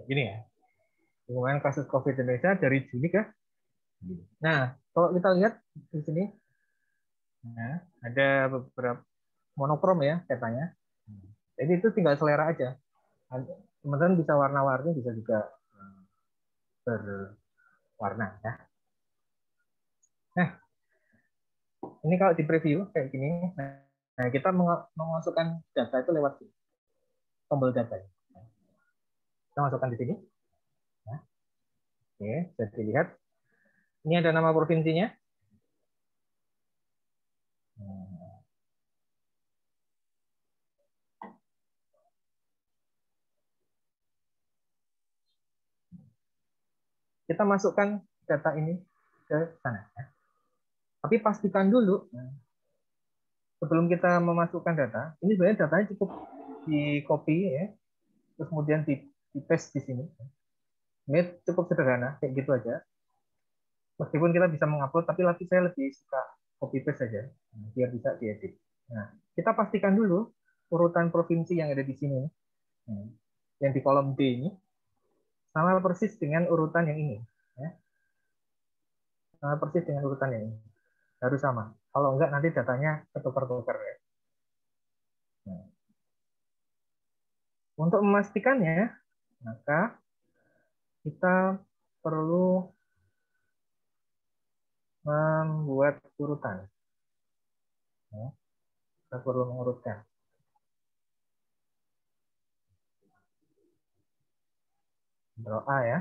Gini ya, hubungan kasus COVID Indonesia dari Juni ke. Nah, kalau kita lihat di sini, nah, ada beberapa monokrom ya petanya. Jadi itu tinggal selera aja. Teman-teman bisa warna-warni, bisa juga berwarna ya. Nah, ini kalau di preview kayak gini, nah kita memasukkan data itu lewat tombol data. Kita masukkan di sini. Nah, oke, bisa dilihat. Ini ada nama provinsinya. Kita masukkan data ini ke sana. Tapi pastikan dulu, sebelum kita memasukkan data, ini sebenarnya datanya cukup di copy ya, terus kemudian di paste di sini. Ini cukup sederhana, kayak gitu aja. Meskipun kita bisa mengupload, tapi saya lebih suka copy paste saja, biar bisa diedit. Nah, kita pastikan dulu urutan provinsi yang ada di sini, yang di kolom D ini, sama persis dengan urutan yang ini. Sama persis dengan urutan yang ini. Harus sama. Kalau enggak, nanti datanya ketukar-tukar. Ya. Nah. Untuk memastikannya, maka kita perlu membuat urutan. Kita perlu mengurutkan. Ctrl A ya.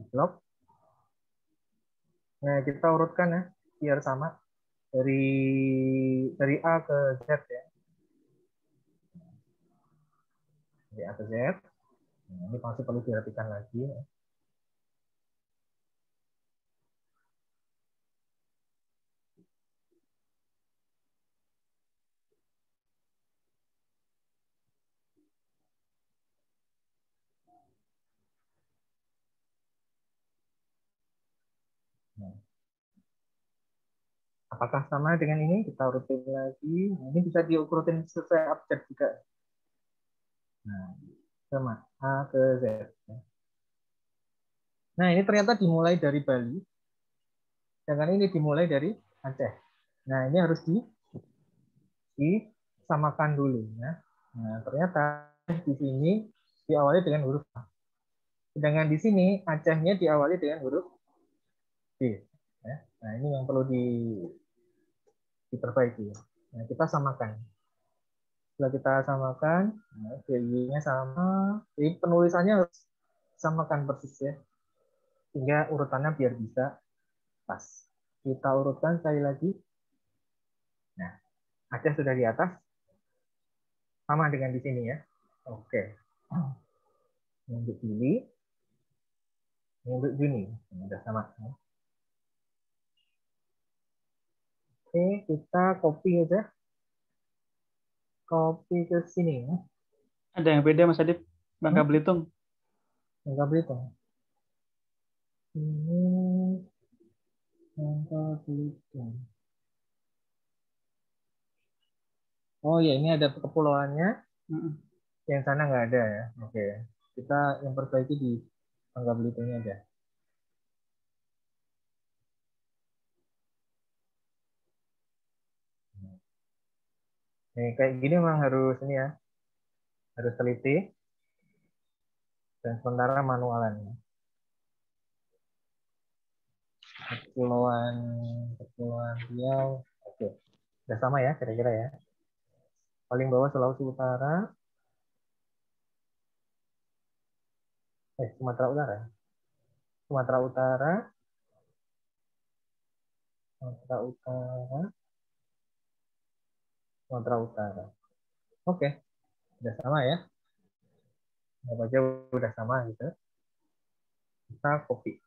Blok. Nah, kita urutkan ya, biar sama dari A ke Z ya. Dari A ke Z. Nah, ini masih perlu dirapikan lagi. Ya. Nah. Apakah sama dengan ini? Kita urutin lagi. Nah, ini bisa diurutin sesuai abjad juga. Nah, sama A ke Z. Nah, ini ternyata dimulai dari Bali. Sedangkan ini dimulai dari Aceh. Nah, ini harus disamakan dulu. Ya. Nah, ternyata di sini diawali dengan huruf A. Sedangkan di sini Acehnya diawali dengan huruf B. Ya. Nah, ini yang perlu diperbaiki. Nah, kita samakan. Setelah kita samakan, DI-nya sama, jadi penulisannya harus samakan persis ya, sehingga urutannya biar bisa pas. Kita urutkan sekali lagi. Nah, Aceh sudah di atas, sama dengan di sini ya. Oke. Ini untuk Juli, ini untuk Juni, ini sudah sama. Oke, kita copy aja. Copy ke sini. Ada yang beda Mas Adip, Bangka Belitung. Bangka Belitung. Ini Bangka Belitung. Oh ya, ini ada kepulauannya. Yang sana nggak ada ya. Oke. Kita yang perbaiki di Bangka Belitung aja. Nih, kayak gini memang harus ini ya, harus teliti dan sementara manualan. Kepulauan Riau, oke, udah sama ya kira-kira ya. Paling bawah Sulawesi Utara, Sumatera Utara, Sumatera Utara, Sumatera Utara, Sumatera Utara. Oke, udah sama ya. Apa aja udah sama gitu. Kita copy.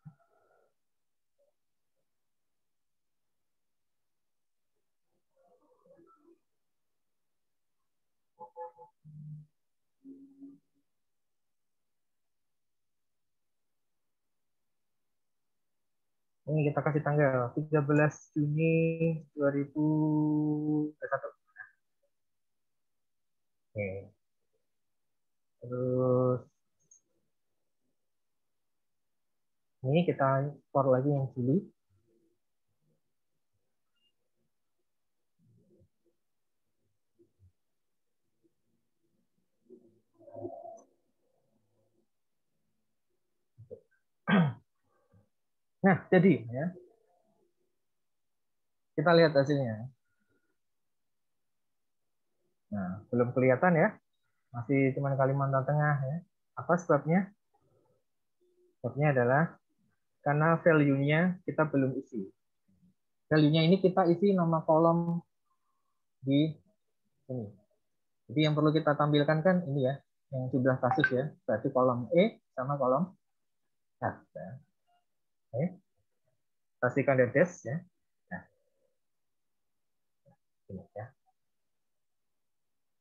Ini kita kasih tanggal 13 Juni 2021. Oke. Terus ini kita import lagi yang Juli. Nah, jadi ya. Kita lihat hasilnya. Nah, belum kelihatan ya. Masih cuma Kalimantan Tengah ya. Apa sebabnya? Sebabnya adalah karena value-nya kita belum isi. Value-nya ini kita isi nama kolom di sini. Jadi yang perlu kita tampilkan kan ini ya, yang jumlah kasus ya. Berarti kolom E sama kolom F. Ya. Oke. Pastikan dash ya. Nah, ini ya.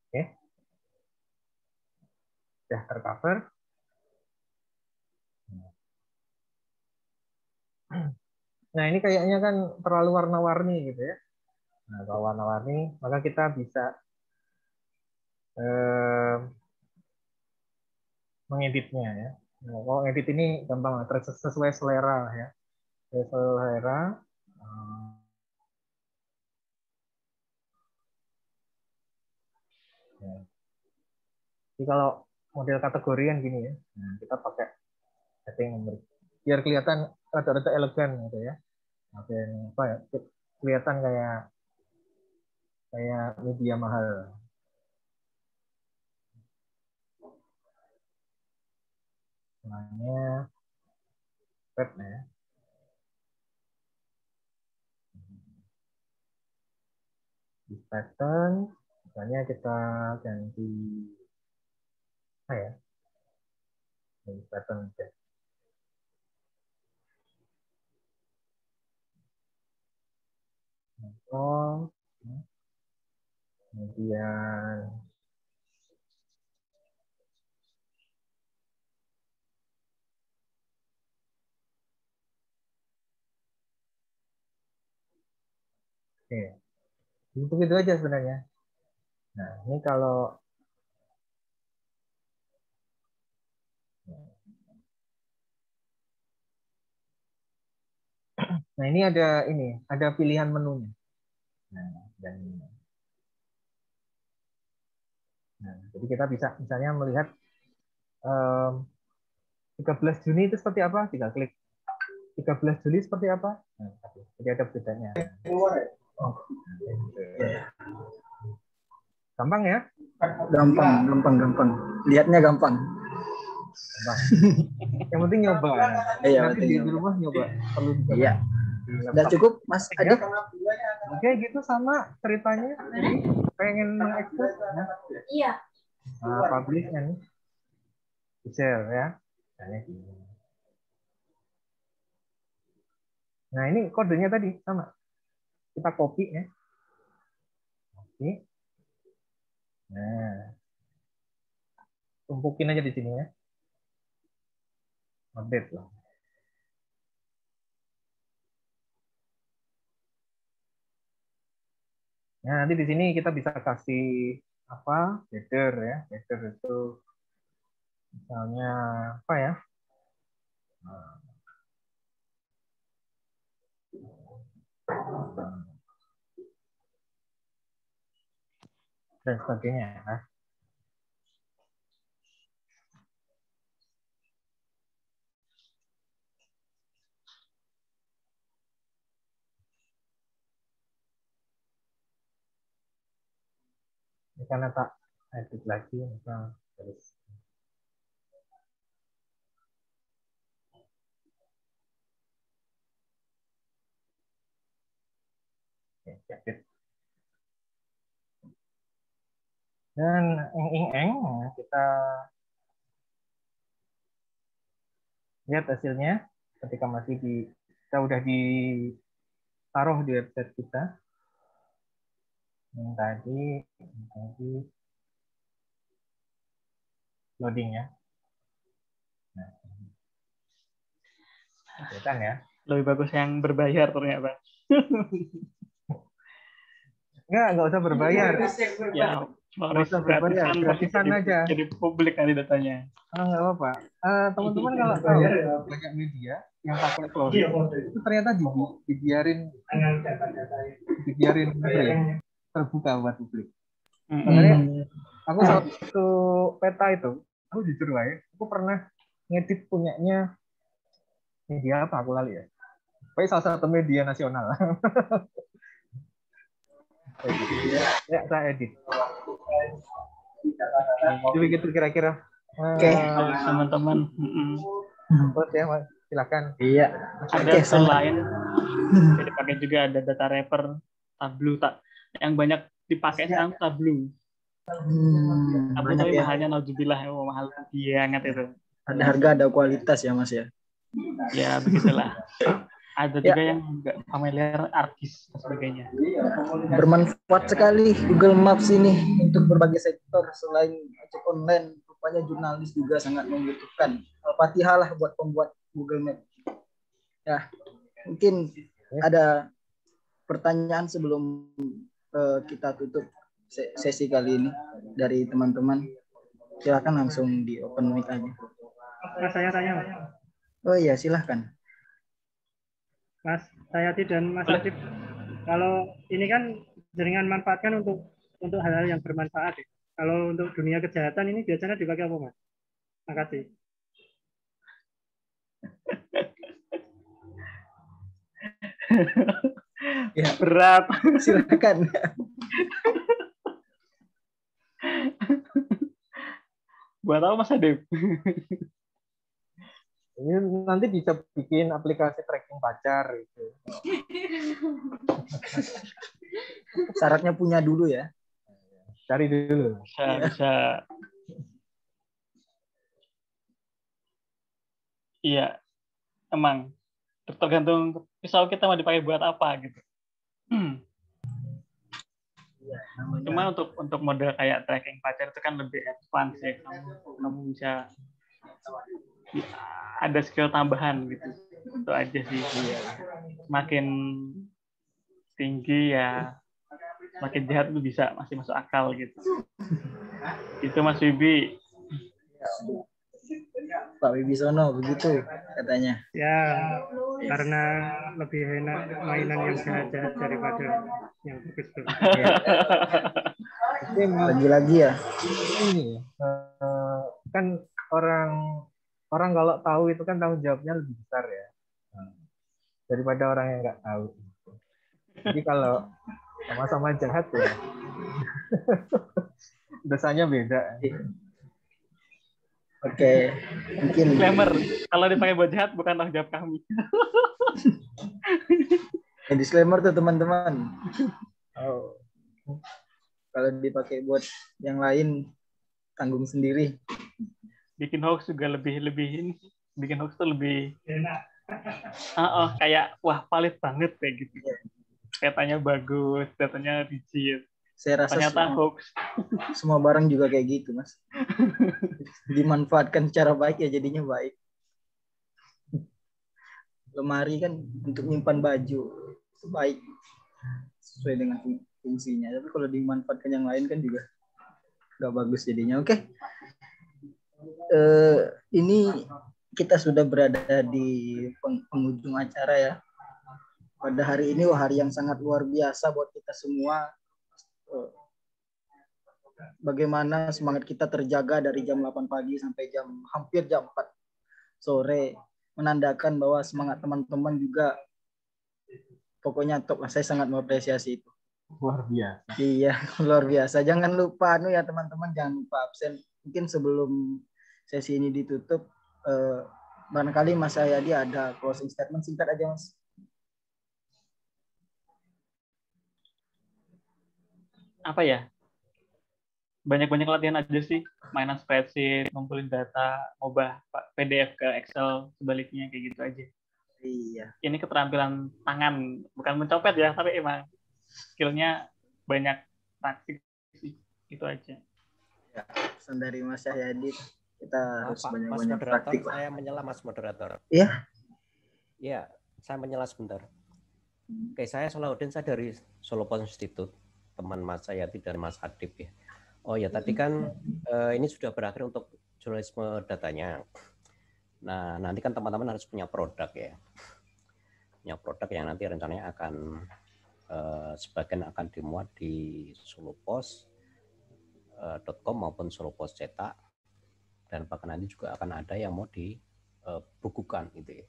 Oke. Sudah tercover. Nah, ini kayaknya kan terlalu warna-warni gitu ya. Nah, kalau warna-warni, maka kita bisa mengeditnya ya. Nah, kalau edit ini gampang lah, sesuai selera ya. Sesuai selera. Ya. Jadi kalau model kategorian gini ya, nah, kita pakai setting nomor biar kelihatan rada-rada elegan gitu ya. Oke, apa ya? Kelihatan kayak media mahal. Namanya web ya. Di pattern, misalnya kita ganti apa ya? Di pattern aja. Oh, kemudian oke, itu aja sebenarnya. Nah, ini kalau nah ini ada pilihan menunya. Nah, jadi kita bisa misalnya melihat 13 Juni itu seperti apa, tinggal klik 13 Juli seperti apa. Nah, jadi ada bedanya. Oh. Gampang ya? Gampang. Lihatnya gampang. Yang penting nyoba. Iya, nanti di rumah nyoba. Perlu dicoba. Iya. Udah cukup, Mas Adit? Oke, gitu sama ceritanya. Pengen mengekspos. Iya. Publish and share ya. Nah, ini kodenya tadi sama. Kita copy ya. Oke. Nah, tumpukin aja di sini ya. Update loh. Nah, nanti di sini kita bisa kasih apa? Header ya. Header itu Misalnya apa ya? Dan sebagainya. Ini karena tak edit lagi, misal terus. Oke, edit. Dan kita lihat hasilnya ketika kita udah ditaruh di website kita. Yang tadi loading ya. Nah, kelihatan ya. Lebih bagus yang berbayar ternyata. Nggak usah berbayar. Ya, nggak usah berbayar, gratisan aja. Jadi publik nanti datanya. Nggak apa-apa. Teman-teman kalau tahu banyak media yang pakai Flowdesk itu ternyata dibiarin terbuka buat publik. Makanya aku salah satu peta itu, aku jujur aja, aku pernah ngedit punyanya media apa aku lali ya. Pokoknya salah satu media nasional. Ya, saya edit. Jadi begitu kira-kira. Oke, teman-teman. Bos ya, silakan. Iya. Ada tool lain. Jadi pakai juga ada data wrapper, Tableau yang banyak dipakai sekarang Tableau. Tableau tapi ya. Mahalnya nauzubillah, mahal banget itu. Ada harga ada kualitas ya Mas ya. Ya begitulah. Ada juga yang nggak familiar, ArcGIS dan sebagainya. Bermanfaat sekali Google Maps ini untuk berbagai sektor. Selain ojek online, rupanya jurnalis juga sangat membutuhkan. Al-Fatihah lah buat pembuat Google Maps. Ya, mungkin ada pertanyaan sebelum kita tutup sesi kali ini dari teman-teman. Silakan langsung di open mic aja. Mas, saya tanya. Oh iya, silahkan. Mas Sayati dan Mas Adib, kalau ini kan jaringan manfaatkan untuk hal-hal yang bermanfaat. Ya. Kalau untuk dunia kejahatan ini biasanya dipakai apa, Mas? Makasih. Ya, berat. Silakan. Buat apa Mas Adib? Ini nanti bisa bikin aplikasi tracking pacar gitu. Syaratnya punya dulu ya. Cari dulu. Bisa. Iya. Emang tergantung pisau kita mau dipakai buat apa gitu. Cuma untuk model kayak tracking pacar itu kan lebih advance ya. Kamu bisa ada skill tambahan gitu. Itu aja sih. Semakin tinggi ya semakin jahat itu bisa masih masuk akal gitu. Itu Mas Wibi. Pak Wibisono begitu katanya. Ya, karena lebih enak mainan yang jahat-jahat daripada yang bagus-bagus. Ya. Lagi-lagi ya. Ini kan orang kalau tahu itu kan tanggung jawabnya lebih besar ya daripada orang yang nggak tahu. Jadi kalau sama-sama jahat ya dosanya beda. Oke, mungkin disclaimer kalau dipakai buat jahat bukan tanggung jawab kami. Disclaimer tuh teman-teman. Kalau dipakai buat yang lain tanggung sendiri. Bikin hoax juga lebih ini. Bikin hoax tuh lebih kayak wah valid banget kayak gitu. Katanya bagus, datanya rigid. Saya rasa ternyata hoax. Semua barang juga kayak gitu, Mas. Dimanfaatkan secara baik ya jadinya baik. Lemari kan untuk menyimpan baju itu baik sesuai dengan fungsinya. Tapi kalau dimanfaatkan yang lain kan juga nggak bagus jadinya. Oke. Ini kita sudah berada di penghujung acara ya. Pada hari ini hari yang sangat luar biasa buat kita semua. Bagaimana semangat kita terjaga dari jam 8 pagi sampai hampir jam 4 sore, menandakan bahwa semangat teman-teman juga pokoknya top lah. Saya sangat mengapresiasi itu. Luar biasa. Iya, luar biasa. Jangan lupa ya teman-teman, jangan lupa absen. Mungkin sebelum sesi ini ditutup, barangkali Mas Hayadi ada closing statement singkat aja, Mas. Apa ya? Banyak-banyak latihan aja sih, mainan spreadsheet, ngumpulin data, ngubah PDF ke Excel, sebaliknya kayak gitu aja. Iya. Ini keterampilan tangan, bukan mencopet ya, tapi emang skillnya banyak praktik sih, itu aja. Ya, pesan dari Mas Hayadi, kita harus banyak-banyak praktik. Saya menyela Mas Moderator. Iya? Iya, saya menyela sebentar. Oke, saya Salahuddin, saya dari Solo Post Institute, teman Mas Hayadi dan Mas Adib ya. Oh ya, tadi kan ini sudah berakhir untuk jurnalisme datanya. Nah, nanti kan teman-teman harus punya produk ya. Punya produk yang nanti rencananya akan sebagian akan dimuat di solopost.com maupun Solo Post cetak, dan bahkan nanti juga akan ada yang mau dibukukan gitu ya.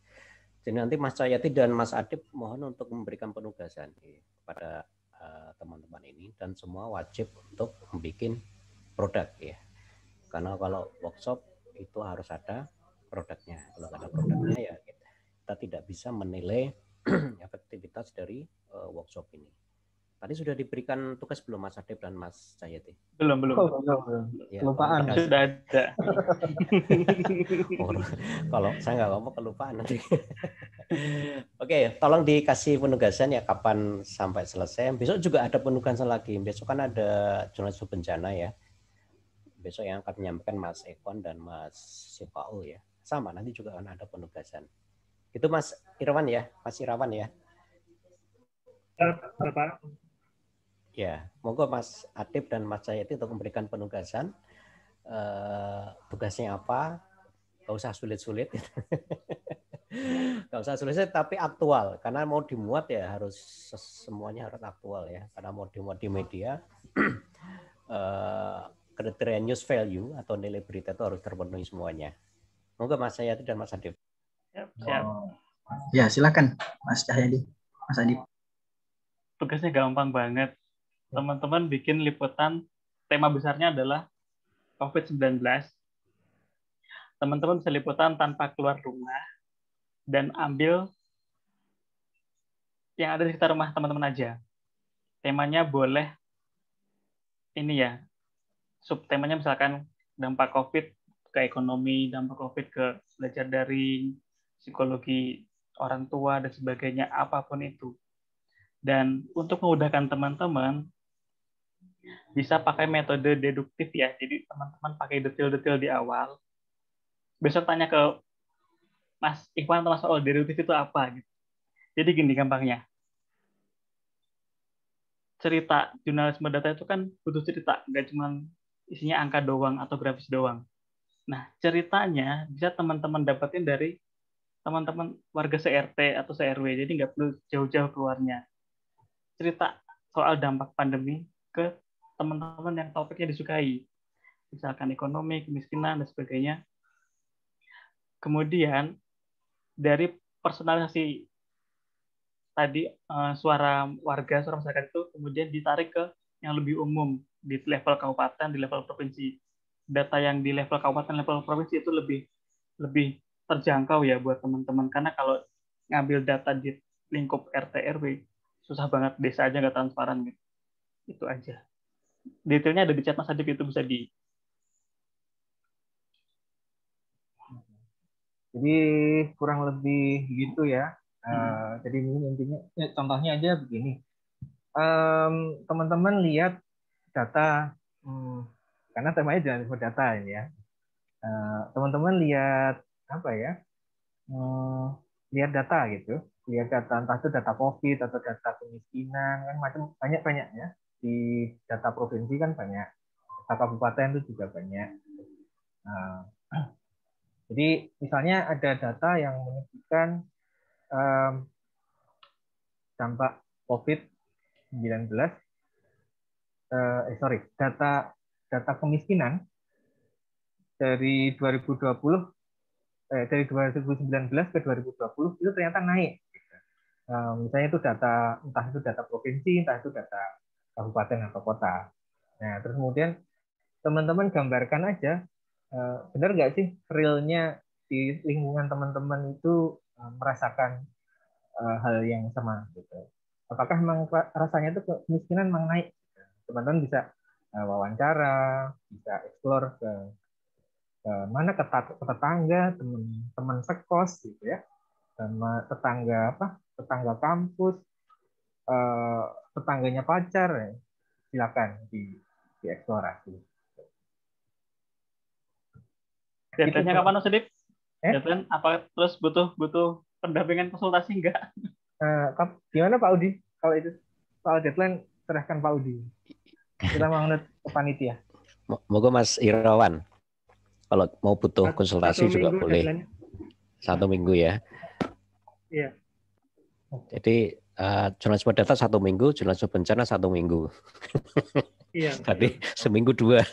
Jadi nanti Mas Cahyati dan Mas Adib mohon untuk memberikan penugasan kepada teman-teman ini, dan semua wajib untuk membuat produk ya. Karena kalau workshop itu harus ada produknya. Kalau ada produknya ya kita tidak bisa menilai efektivitas dari workshop ini. Tadi sudah diberikan tugas belum Mas Adib dan Mas Cahyati? Belum. Ya, kelupaan. Sudah ada. Kalau saya nggak ngomong kelupaan nanti. Oke, tolong dikasih penugasan ya kapan sampai selesai. Besok juga ada penugasan lagi. Besok kan ada jurnalisme bencana ya. Besok yang akan menyampaikan Mas Ekon dan Mas Sipaul ya. Sama, nanti juga akan ada penugasan. Itu Mas Irwan ya, Mas Irawan ya. Bapak. Ya, monggo Mas Adib dan Mas Cahyati untuk memberikan penugasan. Tugasnya apa? Gak usah sulit-sulit. Gak usah sulit-sulit, tapi aktual. Karena mau dimuat ya harus semuanya harus aktual ya. Karena mau dimuat di media, kriteria news value atau nilai berita itu harus terpenuhi semuanya. Monggo Mas Cahyati dan Mas Adib. Siap. Ya, silakan Mas Cahyati, Mas Adib. Tugasnya gampang banget. Teman-teman bikin liputan, tema besarnya adalah COVID-19. Teman-teman bisa liputan tanpa keluar rumah dan ambil yang ada di sekitar rumah teman-teman aja. Temanya boleh ini ya, subtemanya misalkan dampak COVID ke ekonomi, dampak COVID ke belajar daring, psikologi orang tua, dan sebagainya, apapun itu. Dan untuk memudahkan teman-teman, bisa pakai metode deduktif ya. Jadi teman-teman pakai detail-detail di awal. Besok tanya ke Mas Ikhwan atau Mas Ol, deduktif itu apa? Gitu. Jadi gini gampangnya. Cerita jurnalisme data itu kan butuh cerita, nggak cuma isinya angka doang atau grafis doang. Nah, ceritanya bisa teman-teman dapetin dari teman-teman warga se-RT atau se-RW, jadi nggak perlu jauh-jauh keluarnya. Cerita soal dampak pandemi ke teman-teman yang topiknya disukai, misalkan ekonomi, kemiskinan, dan sebagainya. Kemudian dari personalisasi tadi suara warga, suara masyarakat itu kemudian ditarik ke yang lebih umum di level kabupaten, di level provinsi. Data yang di level kabupaten, level provinsi itu lebih terjangkau ya buat teman-teman, karena kalau ngambil data di lingkup RT RW susah banget, desa aja nggak transparan gitu. Itu aja. Detailnya ada di chat Mas Adib, itu bisa di. Jadi kurang lebih gitu ya. Jadi ini intinya, contohnya aja begini. Teman-teman lihat data, karena temanya jurnalisme data ini ya. Teman-teman lihat apa ya? Lihat data gitu. Lihat data, entah itu data COVID atau data kemiskinan, kan macam banyak ya. Di data provinsi kan banyak, data kabupaten itu juga banyak. Jadi misalnya ada data yang menunjukkan dampak COVID-19, data kemiskinan dari 2019 ke 2020 itu ternyata naik. Misalnya itu data, entah itu data provinsi, entah itu data kabupaten atau kota. Nah, terus kemudian teman-teman gambarkan aja, benar nggak sih realnya di lingkungan teman-teman itu merasakan hal yang sama gitu. Apakah memang rasanya itu kemiskinan memang naik? Teman-teman bisa wawancara, bisa explore ke mana ke tetangga, teman sekos gitu ya, sama tetangga kampus, tetangganya pacar, ya. Silakan dieksplorasi. Deadline-nya kapan, Mas Adip? Deadline apa terus butuh pendampingan konsultasi enggak? Gimana Pak Udi? Kalau itu soal deadline serahkan Pak Udi. Kita menganut ke panitia. Moga Mas Irawan, kalau mau butuh konsultasi juga boleh. Deadline. 1 minggu ya. Iya. Jadi jurnalisme data 1 minggu, jurnalisme bencana 1 minggu. Iya. Tadi seminggu 2.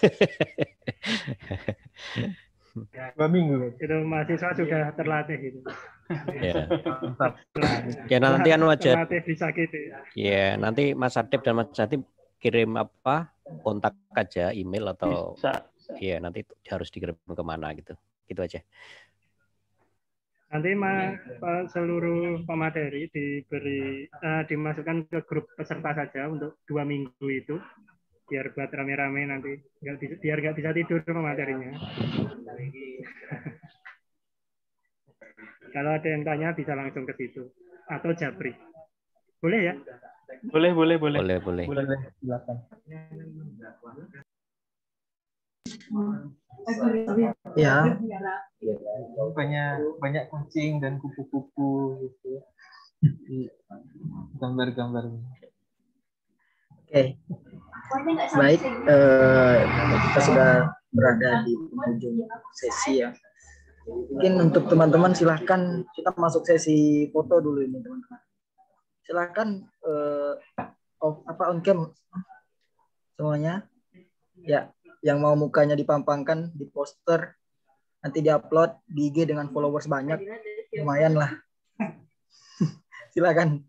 2 minggu. Itu mahasiswa sudah terlatih itu. Ya. Ya nanti aja. Terlatih bisa gitu. Ya nanti Mas Adip dan Mas Adip kirim kontak aja, email atau ya nanti harus dikirim kemana gitu. Gitu aja. Nanti seluruh pemateri dimasukkan ke grup peserta saja untuk 2 minggu itu, biar buat rame-rame nanti, biar nggak bisa tidur pematerinya. Kalau ada yang tanya bisa langsung ke situ atau japri. Boleh ya? Boleh. Silakan. Ya. Banyak kucing dan kupu-kupu gitu. Gambar-gambar. Oke. Baik, kita sudah berada di penghujung sesi ya. Mungkin untuk teman-teman silahkan kita masuk sesi foto dulu ini teman-teman. Silahkan on cam semuanya. Ya, yang mau mukanya dipampangkan di poster, nanti diupload di IG dengan followers banyak, lumayan lah. Silakan.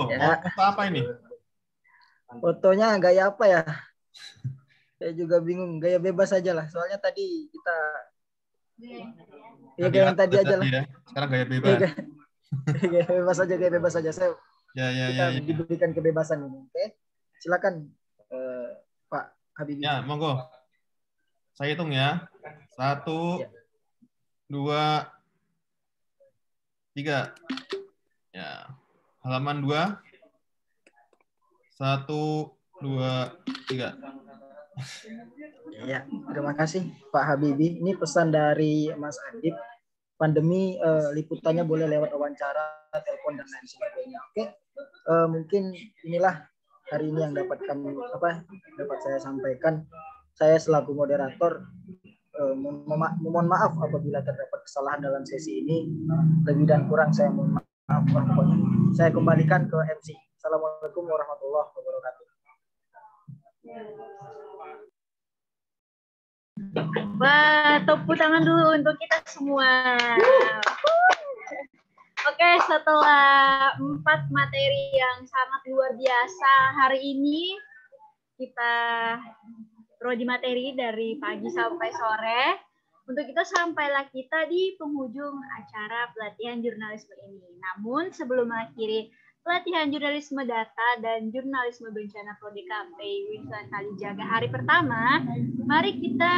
Ya. Apa ini? Fotonya gaya apa ya? Saya juga bingung, gaya bebas aja lah. Soalnya tadi kita ya gaya yang tadi aja lah. Ya. Sekarang gaya bebas. Gaya bebas aja. Saya kita diberikan kebebasan ini. Oke. Silakan Pak Habibie. Ya, monggo. Saya hitung ya. 1, 2, 3. Ya. Halaman 2. 1, 2, 3. Ya, terima kasih Pak Habibie. Ini pesan dari Mas Adip. Pandemi liputannya boleh lewat wawancara, telepon dan lain sebagainya. Oke, mungkin inilah hari ini yang dapat saya sampaikan. Saya selaku moderator mohon maaf apabila terdapat kesalahan dalam sesi ini. Lebih dan kurang saya mohon maaf. Saya kembalikan ke MC. Assalamualaikum warahmatullahi wabarakatuh. Wah, tepuk tangan dulu untuk kita semua. Oke, setelah 4 materi yang sangat luar biasa hari ini, kita prodi materi dari pagi sampai sore. Untuk itu sampailah kita di penghujung acara pelatihan jurnalisme ini. Namun sebelum mengakhiri pelatihan jurnalisme data dan jurnalisme bencana Prodi KP Wisnuan Kalijaga hari pertama, mari kita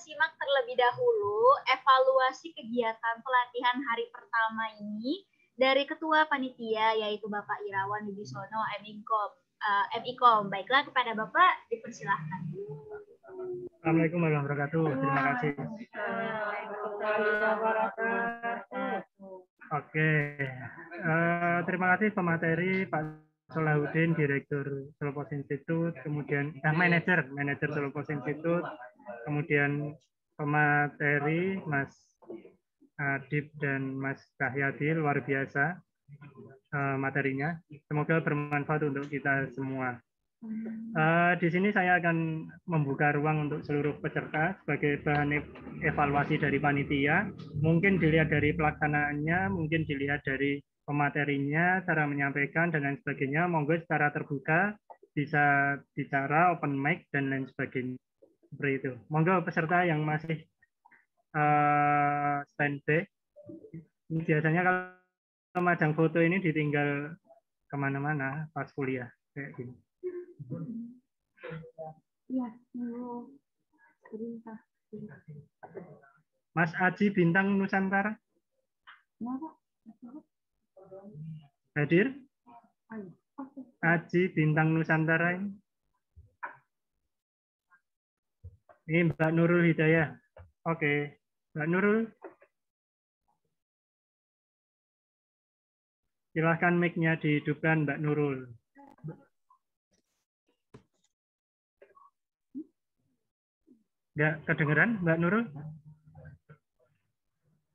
simak terlebih dahulu evaluasi kegiatan pelatihan hari pertama ini dari Ketua Panitia yaitu Bapak Irawan Wibisono MIKOM. Baiklah, kepada Bapak dipersilahkan. Assalamualaikum warahmatullahi wabarakatuh. Terima kasih. Oke, terima kasih pemateri Pak Solahuddin, Direktur Solopos Institute, kemudian manajer Solopos Institute, kemudian pemateri Mas Adib dan Mas Cahyadi, luar biasa materinya. Semoga bermanfaat untuk kita semua. Di sini saya akan membuka ruang untuk seluruh peserta sebagai bahan evaluasi dari panitia. Mungkin dilihat dari pelaksanaannya, mungkin dilihat dari pematerinya, cara menyampaikan, dan lain sebagainya. Monggo secara terbuka, bisa bicara, open mic, dan lain sebagainya. Seperti itu. Monggo peserta yang masih standby. Ini biasanya kalau majang foto ini ditinggal kemana-mana pas kuliah. Kayak gini. Mas Aji Bintang Nusantara hadir? Aji Bintang Nusantara ini Mbak Nurul Hidayah. Oke, Mbak Nurul, silahkan mic-nya dihidupkan Mbak Nurul. Nggak kedengeran, Mbak Nurul?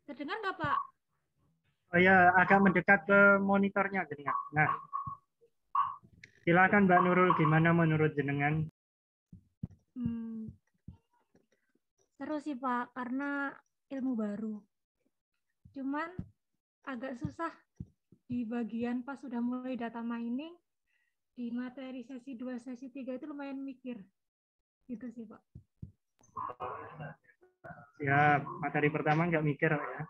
Terdengar nggak, Pak? Oh ya, agak mendekat ke monitornya. Nah, silakan Mbak Nurul, gimana menurut jenengan? Seru sih, Pak, karena ilmu baru. Cuman agak susah di bagian pas sudah mulai data mining, di materi sesi 2, sesi 3 itu lumayan mikir. Gitu sih, Pak. Ya, materi pertama nggak mikir ya.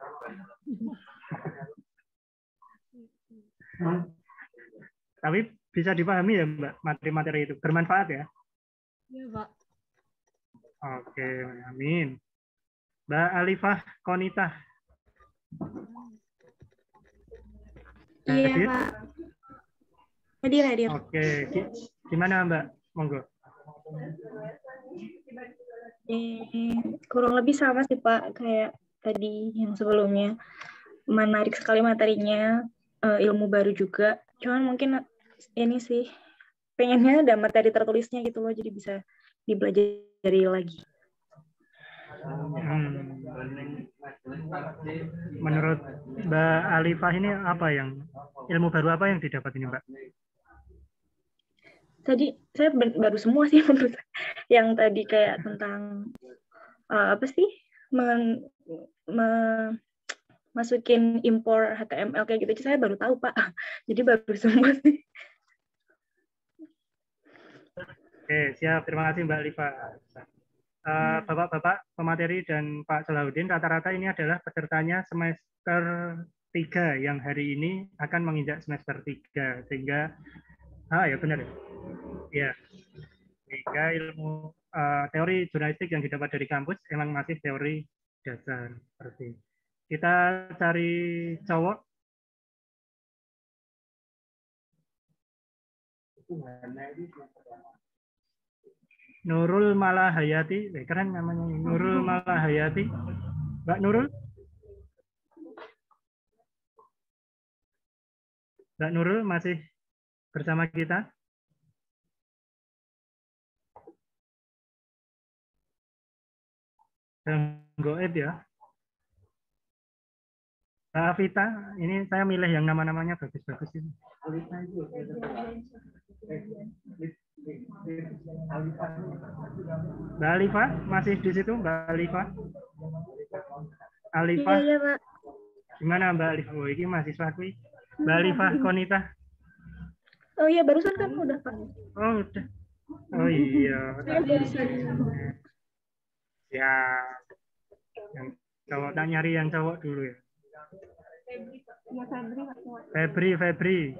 Tapi bisa dipahami ya Mbak, materi-materi itu bermanfaat ya? Iya Pak. Oke, amin. Mbak Alifah Konita. Iya Pak. Hadir. Oke, gimana Mbak? Monggo. Kurang lebih sama sih Pak, kayak tadi yang sebelumnya. Menarik sekali materinya, ilmu baru juga. Cuman mungkin ini sih, pengennya ada materi tertulisnya gitu loh, jadi bisa dipelajari lagi. Menurut Mbak Alifah ini apa ilmu baru apa yang didapat ini Mbak? Tadi saya baru semua sih menurut saya. Yang tadi kayak tentang apa sih masukin impor HTML kayak gitu, saya baru tahu Pak. Jadi baru semua sih. Oke, siap. Terima kasih Mbak Alifah. Bapak-bapak pemateri dan Pak Solahuddin, rata-rata ini adalah pesertanya semester 3 yang hari ini akan menginjak semester 3, sehingga ya benar ya, sehingga ilmu teori jurnalistik yang didapat dari kampus emang masih teori dasar. Seperti kita cari cowok. Nurul Malahayati, keren namanya, Nurul Malahayati. Mbak Nurul? Mbak Nurul masih bersama kita? Dan goib ya. Mbak Vita, ini saya milih yang nama-namanya bagus-bagus ini. Mbak Alifah masih di situ, Mbak Alifah? Alifah? Iya, Pak. Gimana Mbak Alifah? Oh, ini mahasiswa aku. Mbak Alifah Konita? Oh iya, barusan kan udah Pak. Oh udah. Oh iya. Ya. Yang cowok, tak nyari yang cowok dulu ya. Febri.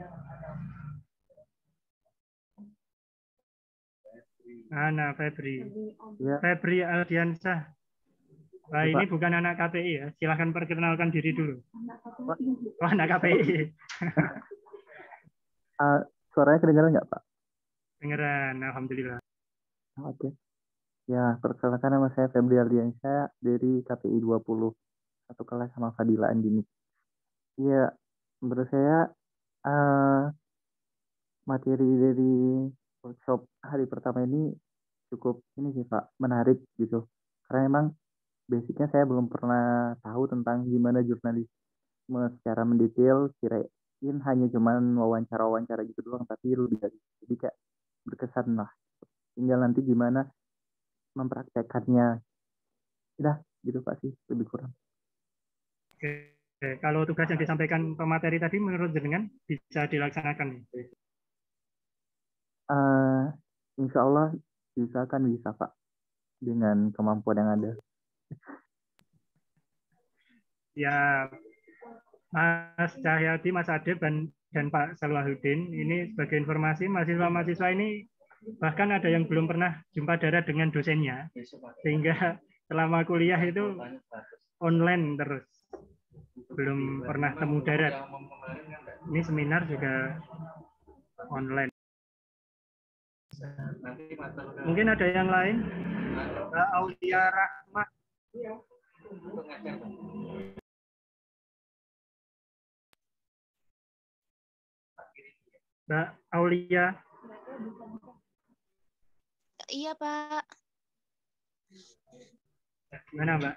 Ana Febri. Ya. Febri Aldiansah. Nah, ini bukan anak KPI ya. Silahkan perkenalkan diri dulu. Oh, anak KPI. Suaranya kedengaran nggak, Pak? Kedengaran, alhamdulillah. Oke. Ya, perkenalkan nama saya Febri Aldiansyah dari KPI 20. Satu kelas sama Fadila Andini. Ya, menurut saya materi dari workshop hari pertama ini cukup ini sih Pak, menarik gitu. Karena emang basicnya saya belum pernah tahu tentang gimana jurnalisme secara mendetail, kirain hanya cuman wawancara-wawancara gitu doang, tapi lebih dari jadi kayak berkesan lah. Tinggal nanti gimana mempraktekannya. Udah gitu Pak sih, lebih kurang. Oke. Kalau tugas yang disampaikan pemateri tadi menurut jenengan bisa dilaksanakan? Insya Allah bisa Pak dengan kemampuan yang ada. Ya, Mas Cahyadi, Mas Adib, dan Pak Salahuddin, ini sebagai informasi mahasiswa-mahasiswa ini bahkan ada yang belum pernah jumpa darat dengan dosennya, sehingga selama kuliah itu online terus, belum pernah temu darat. Ini seminar juga online. Mungkin ada yang lain? Mbak Aulia Rahmat. Mbak Aulia. Iya, Pak. Gimana, Mbak?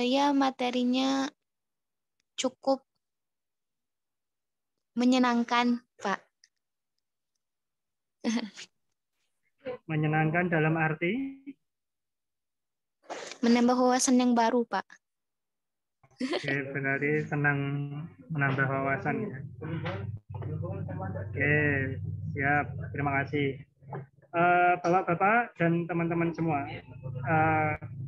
Ya, materinya cukup menyenangkan, Pak. Menyenangkan dalam arti? Menambah wawasan yang baru, Pak. Oke, berarti senang menambah wawasan ya. Oke, siap. Terima kasih. Bapak-bapak dan teman-teman semua,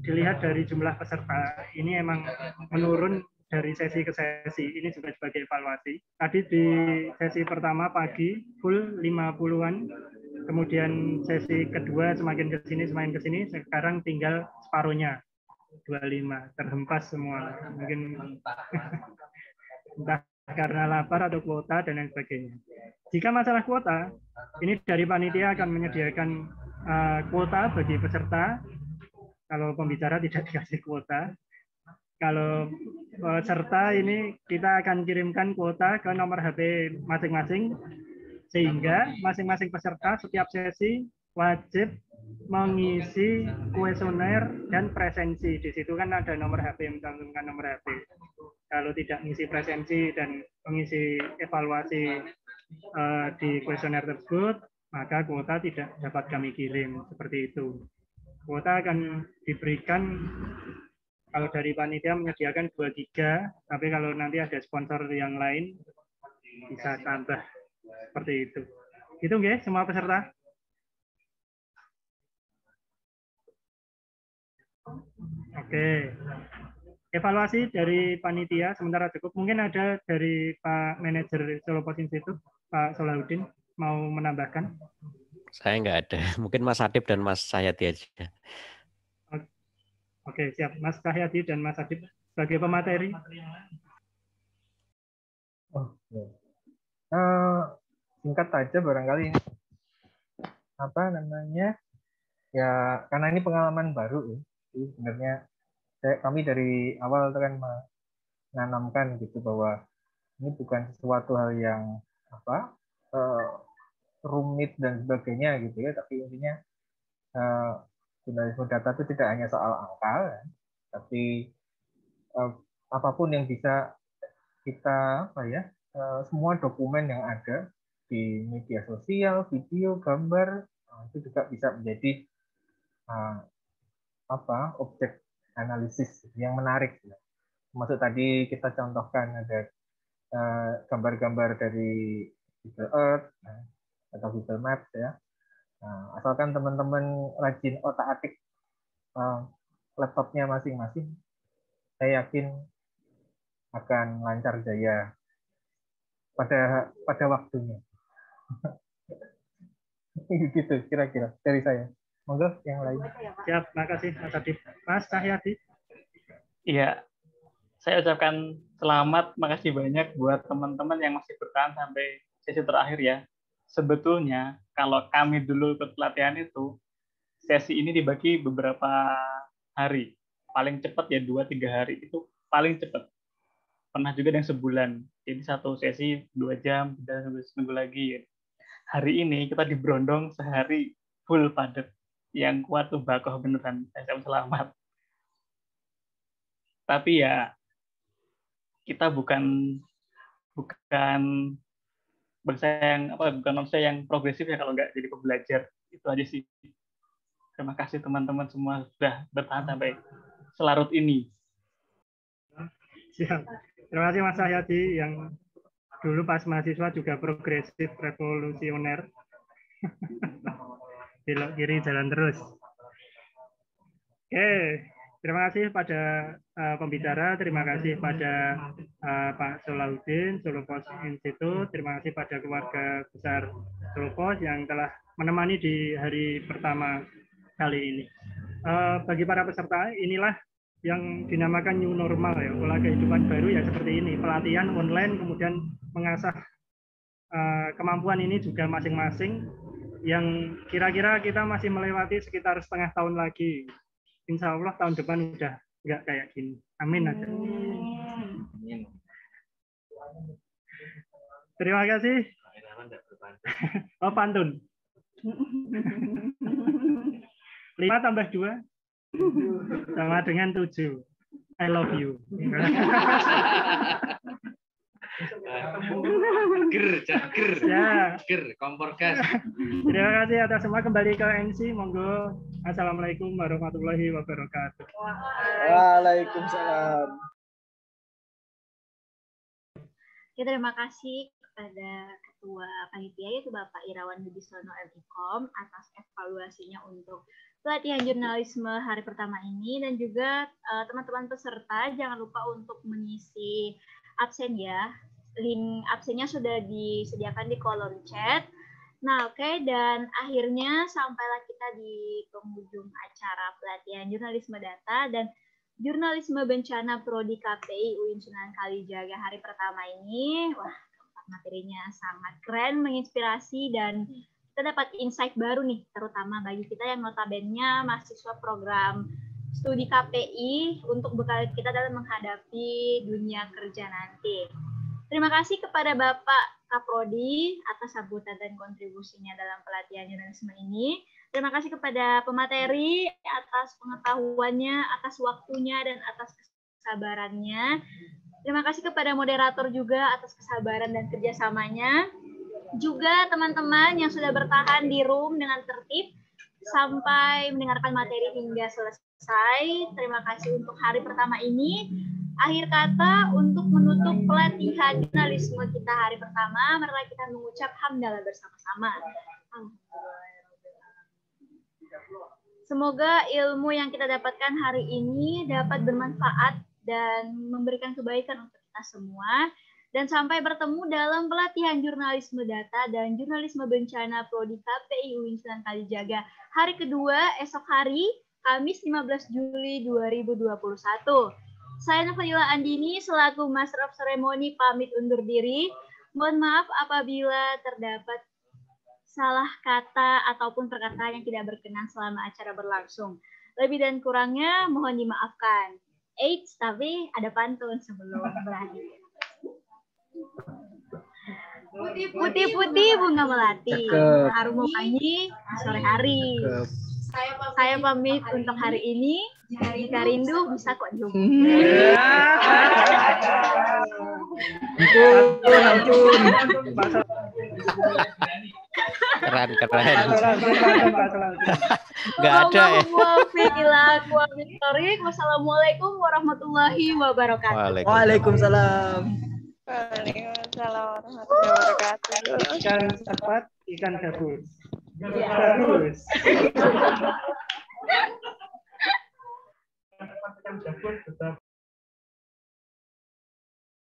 dilihat dari jumlah peserta, ini emang menurun dari sesi ke sesi. Ini juga sebagai evaluasi. Tadi di sesi pertama pagi full 50-an, kemudian sesi kedua semakin ke sini, sekarang tinggal separuhnya, 25, terhempas semua. Mungkin entah karena lapar atau kuota dan lain sebagainya. Jika masalah kuota, ini dari panitia akan menyediakan kuota bagi peserta. Kalau pembicara tidak dikasih kuota. Kalau peserta ini kita akan kirimkan kuota ke nomor HP masing-masing, sehingga masing-masing peserta setiap sesi wajib mengisi kuesioner dan presensi. Di situ kan ada nomor HP, mencantumkan nomor HP. Kalau tidak mengisi presensi dan mengisi evaluasi di kuesioner tersebut, maka kuota tidak dapat kami kirim. Seperti itu. Kuota akan diberikan, kalau dari panitia menyediakan 2 giga, tapi kalau nanti ada sponsor yang lain bisa tambah. Seperti itu. Gitu nggih semua peserta? Oke. Evaluasi dari panitia sementara cukup. Mungkin ada dari Pak Manajer Solo Pos Institute, Pak Salahuddin, mau menambahkan? Saya nggak ada. Mungkin Mas Adib dan Mas Cahyadi aja. Oke, siap. Mas Cahyadi dan Mas Adib sebagai pemateri. Singkat saja barangkali ini. Apa namanya? Ya, karena ini pengalaman baru ya. Jadi sebenarnya kami dari awal itu kan menanamkan gitu bahwa ini bukan sesuatu hal yang rumit dan sebagainya gitu ya, tapi intinya jurnalisme data itu tidak hanya soal angka, ya, tapi apapun yang bisa kita semua dokumen yang ada di media sosial, video, gambar, itu juga bisa menjadi objek analisis yang menarik. Maksud tadi kita contohkan ada gambar-gambar dari Google Earth atau Google Maps ya. Nah, asalkan teman-teman rajin otak-atik laptopnya masing-masing, saya yakin akan lancar jaya pada waktunya. Gitu kira-kira dari saya. Monggo yang lain. Siap, makasih Mas Adib. Mas Cahyadi. Iya, saya ucapkan selamat, makasih banyak buat teman-teman yang masih bertahan sampai sesi terakhir ya. Sebetulnya kalau kami dulu ikut pelatihan itu, sesi ini dibagi beberapa hari. paling cepat ya 2-3 hari itu paling cepat. Pernah juga yang sebulan. Jadi satu sesi 2 jam, dan seminggu lagi. Hari ini kita di Brondong sehari full padat. Yang kuat tuh bakoh beneran. SM Selamat. Tapi ya kita bukan bangsa yang bukan manusia yang progresif ya kalau nggak jadi pembelajar. Itu aja sih. Terima kasih teman-teman semua sudah bertahan sampai selarut ini. Siap. Terima kasih Mas Cahyadi yang dulu pas mahasiswa juga progresif revolusioner. Belok kiri jalan terus. Oke. Terima kasih pada pembicara, terima kasih pada Pak Solahuddin, Solo Post Institute, terima kasih pada keluarga besar Solo Post yang telah menemani di hari pertama kali ini. Bagi para peserta, inilah yang dinamakan new normal ya, pola kehidupan baru ya seperti ini, pelatihan online kemudian mengasah kemampuan ini juga masing-masing yang kira-kira kita masih melewati sekitar setengah tahun lagi. Insya Allah tahun depan udah nggak kayak gini. Amin. Terima kasih. Oh, pantun. 5 tambah 2 sama dengan 7. I love you. Ger, kompor gas. Terima kasih atas semua, kembali ke MC, monggo. Assalamualaikum warahmatullahi wabarakatuh. Waalaikumsalam. Ya, terima kasih kepada Ketua Panitia yaitu Bapak Irawan Wibisono MIKOM atas evaluasinya untuk pelatihan jurnalisme hari pertama ini, dan juga teman-teman peserta jangan lupa untuk mengisi absen ya. Link absennya sudah disediakan di kolom chat. Nah, oke, dan akhirnya sampailah kita di penghujung acara pelatihan jurnalisme data dan jurnalisme bencana Prodi KPI UIN Sunan Kalijaga hari pertama ini. Wah, materinya sangat keren, menginspirasi, dan kita dapat insight baru nih, terutama bagi kita yang notabene mahasiswa program studi KPI untuk bekal kita dalam menghadapi dunia kerja nanti. Terima kasih kepada Bapak Kaprodi atas sambutan dan kontribusinya dalam pelatihan jurnalisme ini. Terima kasih kepada pemateri atas pengetahuannya, atas waktunya, dan atas kesabarannya. Terima kasih kepada moderator juga atas kesabaran dan kerjasamanya. Juga teman-teman yang sudah bertahan di room dengan tertib sampai mendengarkan materi hingga selesai. Terima kasih untuk hari pertama ini. Akhir kata untuk menutup pelatihan jurnalisme kita hari pertama, mari kita mengucap hamdalah bersama-sama. Semoga ilmu yang kita dapatkan hari ini dapat bermanfaat dan memberikan kebaikan untuk kita semua. Dan sampai bertemu dalam pelatihan jurnalisme data dan jurnalisme bencana Prodi KPI UIN Sunan Kalijaga hari kedua esok hari, Kamis 15 Juli 2021. Saya Nafadila Andini selaku Master of Ceremony pamit undur diri. Mohon maaf apabila terdapat salah kata ataupun perkataan yang tidak berkenan selama acara berlangsung. Lebih dan kurangnya mohon dimaafkan. Eits, tapi ada pantun sebelum berakhir. Putih-putih bunga melati, harum wangi sore hari. Saya pamit untuk hari ini. Jika rindu bisa kok jumpa. Ampun. Keren. Nggak ada ya. Wassalamualaikum warahmatullahi wabarakatuh. Waalaikumsalam. Waalaikumsalam warahmatullahi wabarakatuh. Ikan cepat, ikan gabus. Gabus. Ikan gabus tetap